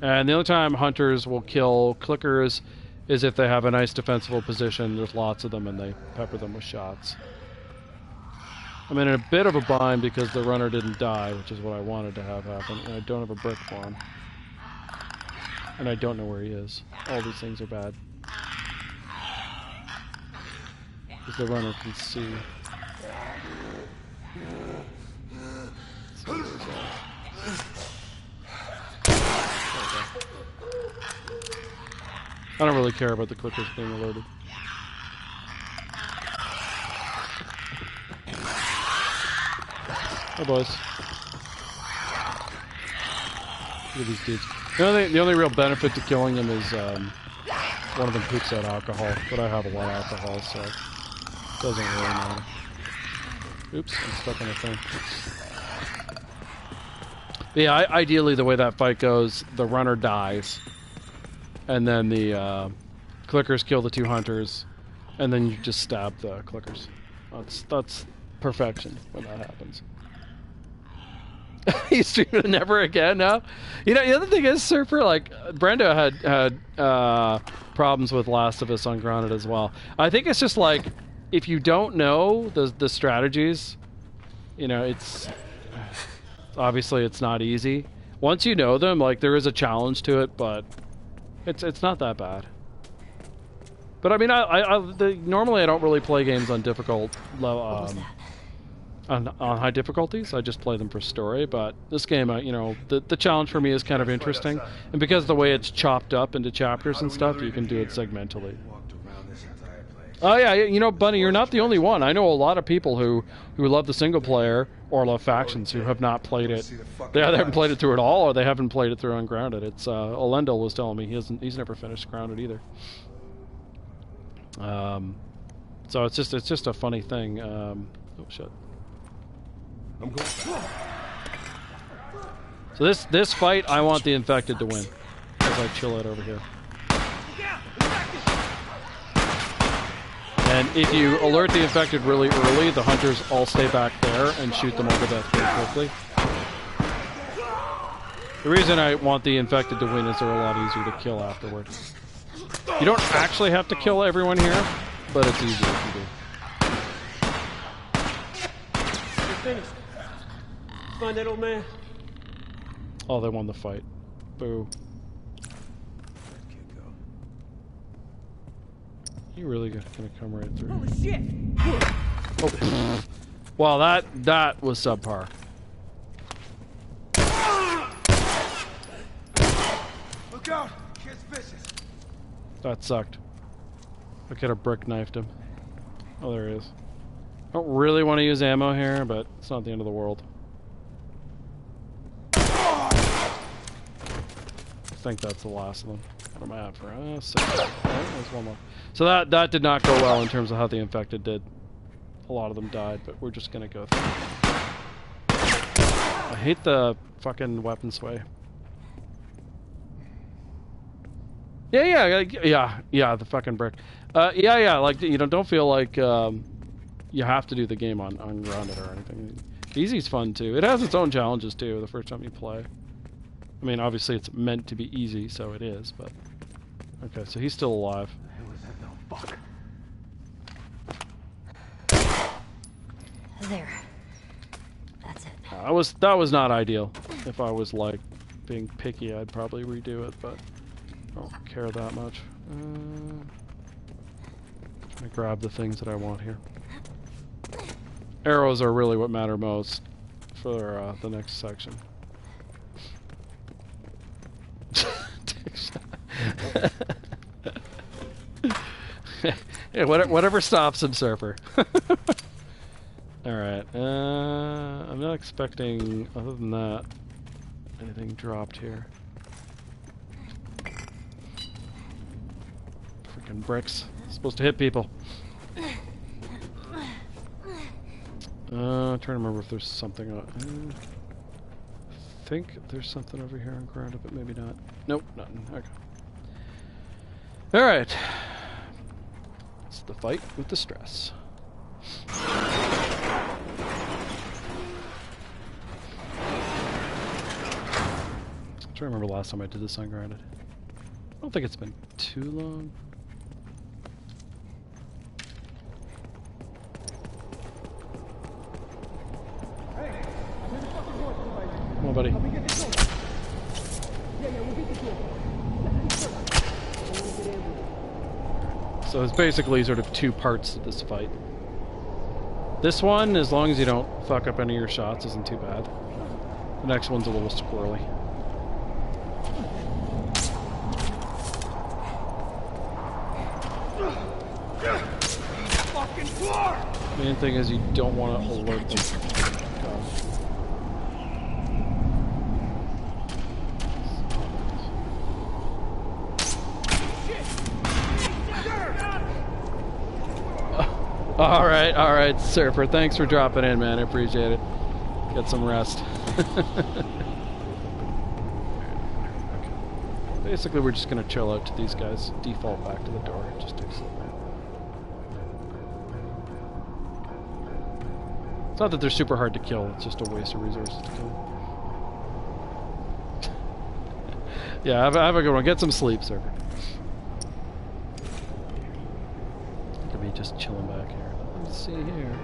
And the only time hunters will kill clickers is if they have a nice defensible position, there's lots of them, and they pepper them with shots. I'm in a bit of a bind because the runner didn't die, which is what I wanted to have happen, and I don't have a brick for him. And I don't know where he is. All these things are bad. Because the runner can see. I don't really care about the clickers being alerted. Hi, boys. Look at these dudes. The only real benefit to killing them is one of them poops out alcohol, but I have a lot of alcohol, so it doesn't really matter. Oops, I'm stuck on the thing. But yeah, ideally the way that fight goes, the runner dies, and then the clickers kill the two hunters, and then you just stab the clickers. That's perfection when that happens. You stream it never again now? You know, the other thing is, Surfer, like, Brenda had problems with Last of Us on Grounded as well. I think it's just like, if you don't know the strategies, you know, it's... Obviously, it's not easy. Once you know them, like, there is a challenge to it, but it's not that bad. But I mean, normally I don't really play games on difficult level, on high difficulties. I just play them for story. But this game, you know, the challenge for me is kind of interesting, and because the way it's chopped up into chapters and stuff, you can do it segmentally. Oh yeah, you know, Bunny, you're not the only one. I know a lot of people who love the single player or love factions who have not played it. They either haven't played it through at all, or they haven't played it through Ungrounded. It's Olendal was telling me he's never finished Grounded either. So it's just a funny thing. Oh shit. I'm going. So this fight, I want the infected to win as I chill out over here. And if you alert the infected really early, the hunters all stay back there and shoot them over death very quickly. The reason I want the infected to win is they're a lot easier to kill afterward. You don't actually have to kill everyone here, but it's easier if you do. You're finished. Find that old man. Oh, they won the fight. Boo. You really gonna come right through? Holy shit! Oh. Well, that was subpar. Look out! Kid's vicious. That sucked. I could have brick knifed him. Oh, there he is. I don't really want to use ammo here, but it's not the end of the world. I think that's the last of them. What am I at for? 6. Oh, there's one more. So that did not go well in terms of how the infected did. A lot of them died, but we're just gonna go through. I hate the fucking weapon sway. Yeah, the fucking brick. Yeah, like, you know, don't feel like you have to do the game on grounded or anything. Easy's fun too. It has its own challenges too the first time you play. I mean, obviously it's meant to be easy, so it is, but... Okay, so he's still alive. Fuck. There. That's it. That was not ideal. If I was, like, being picky, I'd probably redo it, but I don't care that much. Trying to grab the things that I want here. Arrows are really what matter most for the next section. Yeah, whatever stops him, Surfer. Alright, I'm not expecting, other than that, anything dropped here. Freaking bricks. Supposed to hit people. Trying to remember if there's something on... I think there's something over here on ground, but maybe not. Nope, nothing. Okay. Alright. It's the fight with the stress. I'm trying to remember last time I did this on grounded. I don't think it's been too long. Come on, buddy. So it's basically sort of two parts to this fight. This one, as long as you don't fuck up any of your shots, isn't too bad. The next one's a little squirrely. Main thing is you don't want to alert them. Alright, Surfer. Thanks for dropping in, man. I appreciate it. Get some rest. Basically, we're just going to chill out to these guys. Default back to the door. It just takes a little bit. It's not that they're super hard to kill. It's just a waste of resources to kill. Yeah, have a good one. Get some sleep, Surfer. Could be just chilling back here. Let's see here.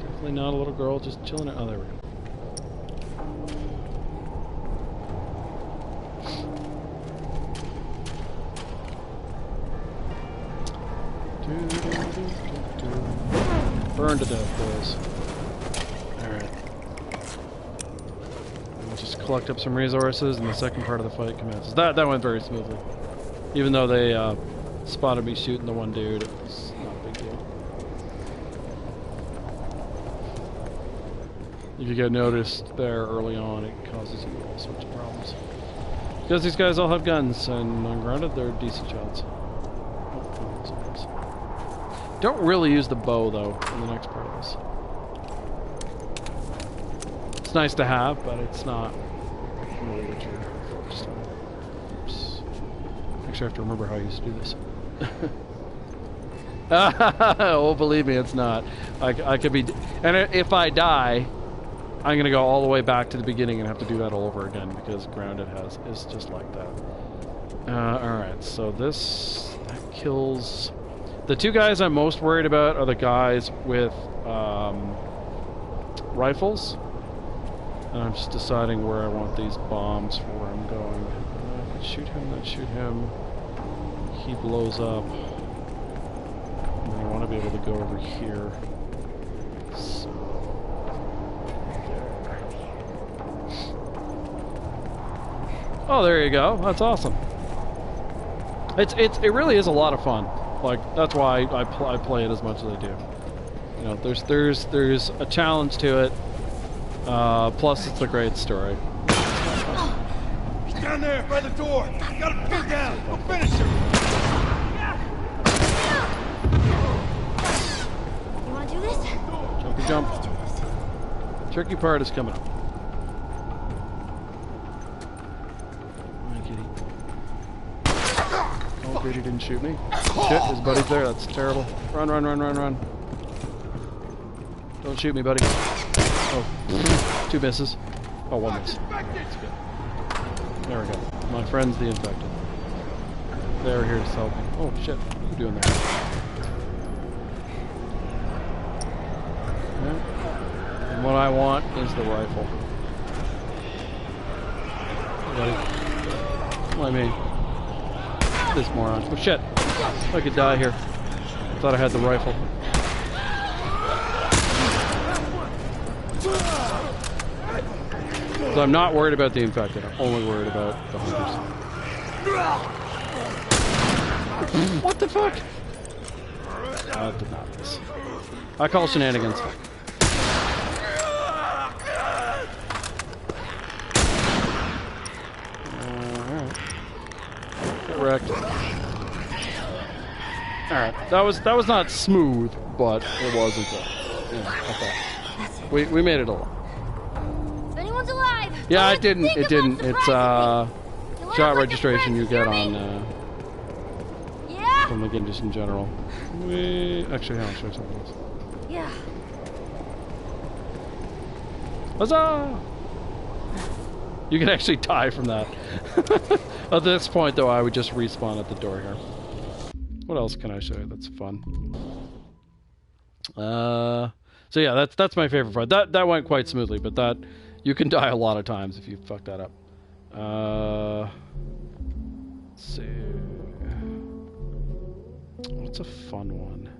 Definitely not a little girl just chilling. Oh, there we go. Burn to death, boys. Alright. We'll just collect up some resources and the second part of the fight commences. That went very smoothly. Even though they spotted me shooting the one dude, it was not a big deal. If you get noticed there early on, it causes you all sorts of problems. Because these guys all have guns, and ungrounded, they're decent shots. Don't really use the bow, though, in the next part of this. It's nice to have, but it's not really what you're focused on. Oops. Actually, I have to remember how I used to do this. Oh, believe me, it's not. I could be... And if I die, I'm going to go all the way back to the beginning and have to do that all over again, because Grounded is just like that. Alright, so this... That kills... The two guys I'm most worried about are the guys with rifles. And I'm just deciding where I want these bombs for where I'm going. Shoot him, then shoot him. He blows up. And I want to be able to go over here. So, there. Oh, there you go. That's awesome. It really is a lot of fun. Like, that's why I play it as much as I do. You know, there's a challenge to it. Plus, it's a great story. He's down there by the door. Got him pinned down. We'll finish him. You wanna do this? Jumpy jump. Tricky part is coming up. Oh, good, he didn't shoot me. Shit, his buddy's there. That's terrible. Run, run, run, run, run. Don't shoot me, buddy. Oh, 2 misses. Oh, 1 miss. That's good. There we go. My friend's the infected. They're here to help me. Oh, shit. What are you doing there? Yeah. And what I want is the rifle. Hey, buddy. Why me? This moron. Oh shit! I could die here. Thought I had the rifle. So I'm not worried about the infected. I'm only worried about the hunters. What the fuck? That did not miss. I call shenanigans. Wrecked. Alright, that was not smooth, but it wasn't good. Yeah, okay. We made it along. If anyone's alive, Yeah, don't it didn't. It's shot registration you get on Yeah. from the game just in general. Actually, I'll show you something else. Yeah. Huzzah! You can actually die from that. At this point, though, I would just respawn at the door here. What else can I show you that's fun? So yeah, that's my favorite part. That went quite smoothly, but that you can die a lot of times if you fuck that up. Let's see. What's a fun one?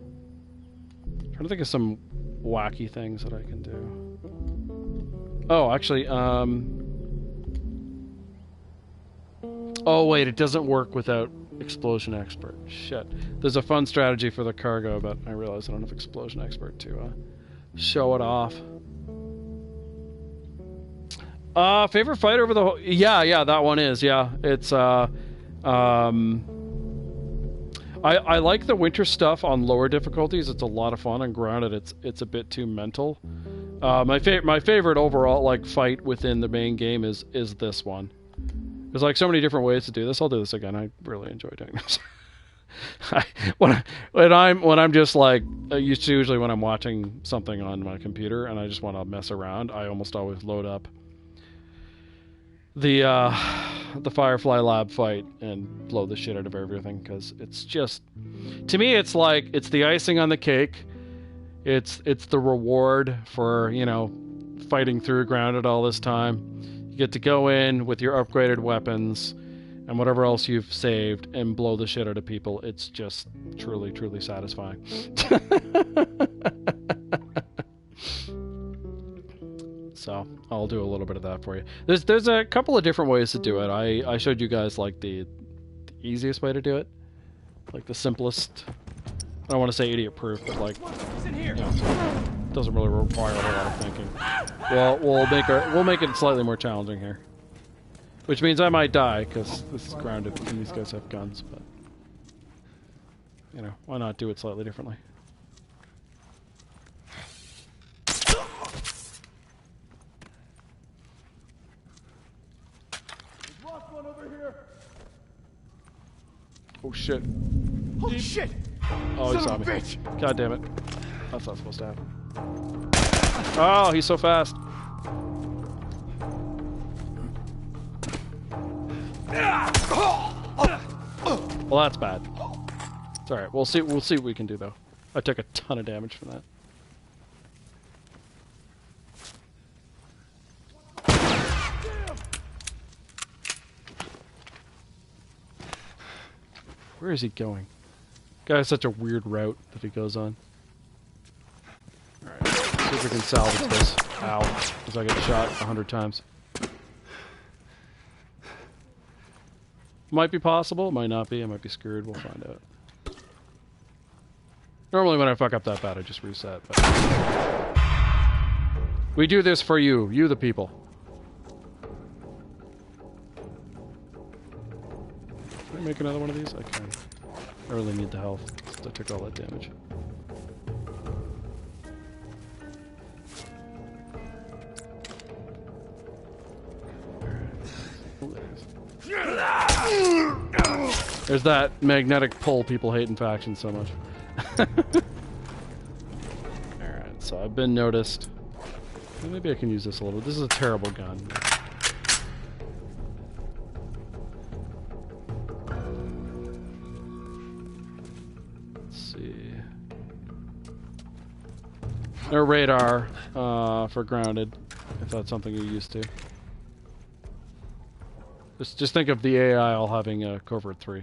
I'm trying to think of some wacky things that I can do. Oh, actually, oh wait, it doesn't work without Explosion Expert. Shit. There's a fun strategy for the cargo, but I realize I don't have Explosion Expert to show it off. Favorite fight over the whole... Yeah, that one is, yeah. It's, I like the winter stuff on lower difficulties. It's a lot of fun. On grounded, it's a bit too mental. My favorite overall, like, fight within the main game is this one. There's like so many different ways to do this. I'll do this again. I really enjoy doing this. when I'm just like, usually when I'm watching something on my computer and I just want to mess around, I almost always load up the Firefly Lab fight and blow the shit out of everything, because it's just, to me, it's like, it's the icing on the cake. It's the reward for, you know, fighting through grounded all this time. You get to go in with your upgraded weapons and whatever else you've saved and blow the shit out of people. It's just truly, truly satisfying. So I'll do a little bit of that for you. There's a couple of different ways to do it. I showed you guys like the easiest way to do it, like the simplest. I don't want to say idiot proof, but like, you know, doesn't really require a lot of thinking. Well, we'll make it slightly more challenging here, which means I might die because this is grounded and these guys have guns. But you know, why not do it slightly differently? Oh shit! Holy shit! Oh, he Son saw of me. a bitch! God damn it! That's not supposed to happen. Oh, he's so fast. Well, that's bad. It's all right. We'll see what we can do though. I took a ton of damage from that. Where is he going? Guy has such a weird route that he goes on. Alright, see if we can salvage this. Ow. Because I get shot 100 times. Might be possible, might not be. I might be screwed. We'll find out. Normally when I fuck up that bad, I just reset. But we do this for you the people. Can I make another one of these? I can. I really need the health. I took all that damage. There's that magnetic pull people hate in factions so much. Alright, so I've been noticed. Well, maybe I can use this a little. This is a terrible gun. Let's see. No radar for grounded, if that's something you're used to. Just think of the AI all having a covert 3.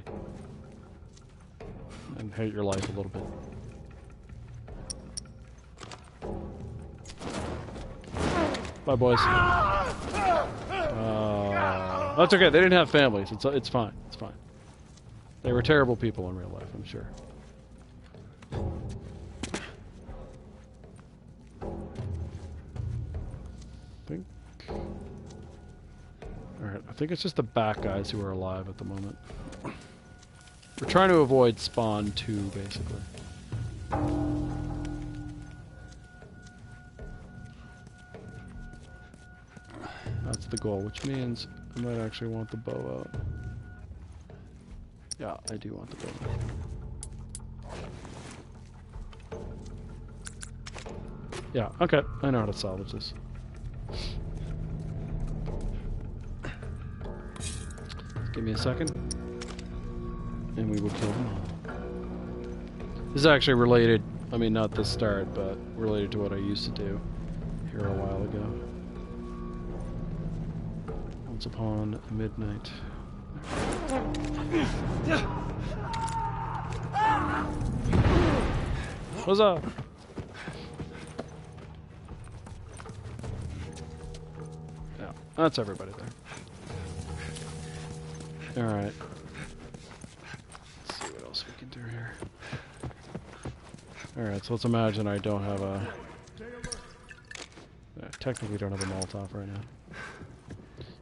And hate your life a little bit. Bye, boys. That's okay. They didn't have families. It's fine. It's fine. They were terrible people in real life, I'm sure. Alright, I think it's just the back guys who are alive at the moment. We're trying to avoid spawn 2, basically. That's the goal, which means I might actually want the bow out. Yeah, I do want the bow out. Yeah, okay, I know how to salvage this. Give me a second. And we will kill them all. This is actually related, I mean not this start, but related to what I used to do here a while ago. Once upon midnight. What's up? Yeah, that's everybody there. Alright. Let's see what else we can do here. Alright, so let's imagine I don't have a... technically don't have a Molotov right now.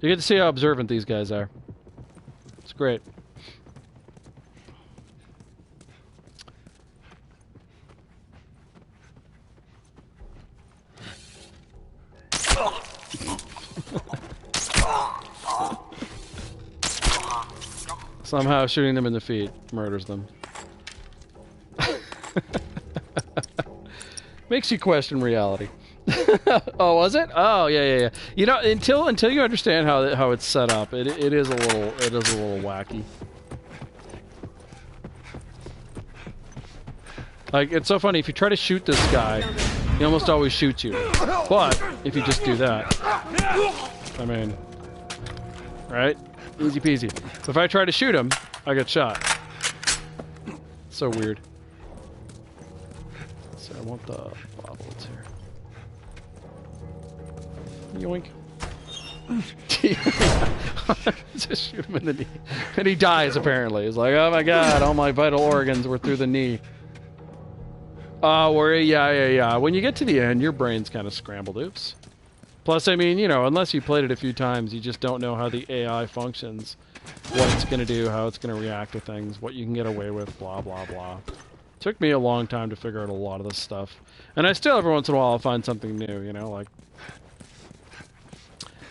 You get to see how observant these guys are. It's great. Somehow shooting them in the feet murders them. Makes you question reality. Oh, was it? Oh, yeah. You know, until you understand how it's set up, it is a little wacky. Like, it's so funny, if you try to shoot this guy, he almost always shoots you. But if you just do that, I mean, right? Easy peasy. But if I try to shoot him, I get shot. So weird. So I want the bullets here. Yoink. Just shoot him in the knee. And he dies, apparently. He's like, oh my god, all my vital organs were through the knee. Oh, yeah. When you get to the end, your brain's kind of scrambled. Oops. Plus, I mean, you know, unless you played it a few times, you just don't know how the AI functions, what it's going to do, how it's going to react to things, what you can get away with, blah, blah, blah. Took me a long time to figure out a lot of this stuff. And I still, every once in a while, I'll find something new, you know, like...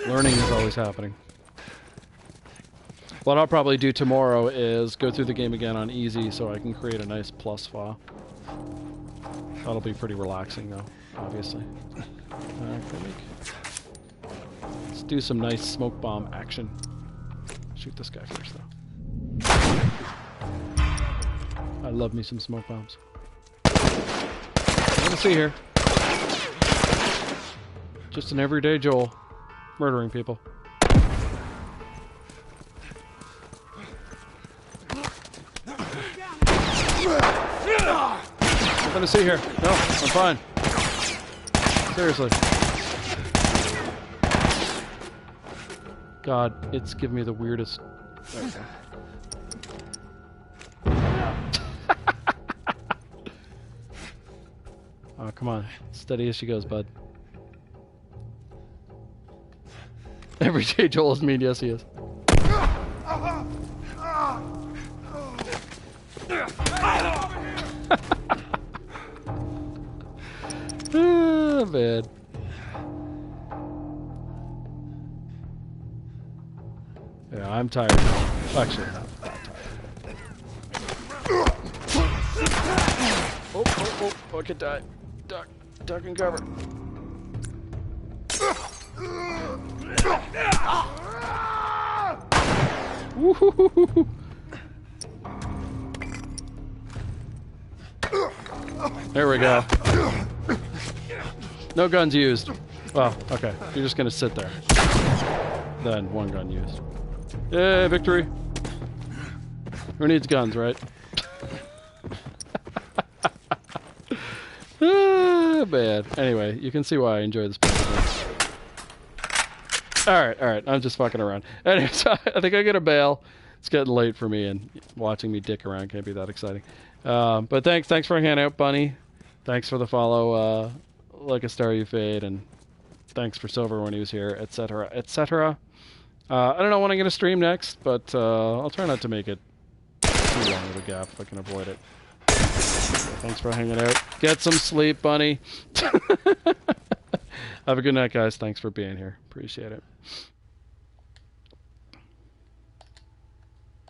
Learning is always happening. What I'll probably do tomorrow is go through the game again on easy so I can create a nice plus file. That'll be pretty relaxing, though, obviously. Let's do some nice smoke bomb action. Shoot this guy first, though. I love me some smoke bombs. Nothing to see here. Just an everyday Joel. Murdering people. Nothing to see here. No, I'm fine. Seriously. God, it's giving me the weirdest There we go. Oh, come on. Steady as she goes, bud. Every day Joel is mean, yes he is. Ah, man. Yeah, I'm tired. Actually, not that tired. Oh, I could die. Duck and cover. Woo-hoo-hoo-hoo. There we go. No guns used. Well, okay. You're just gonna sit there. Then one gun used. Yay, victory! Who needs guns, right? Ah, man. Anyway, you can see why I enjoy this game. Alright. I'm just fucking around. Anyway, so I think I gotta bail. It's getting late for me, and watching me dick around can't be that exciting. But thanks for hanging out, Bunny. Thanks for the follow, like a star you fade, and thanks for Silver when he was here, etc., etc. I don't know when I'm going to stream next, but I'll try not to make it too long of a gap if I can avoid it. Thanks for hanging out. Get some sleep, Bunny. Have a good night, guys. Thanks for being here. Appreciate it.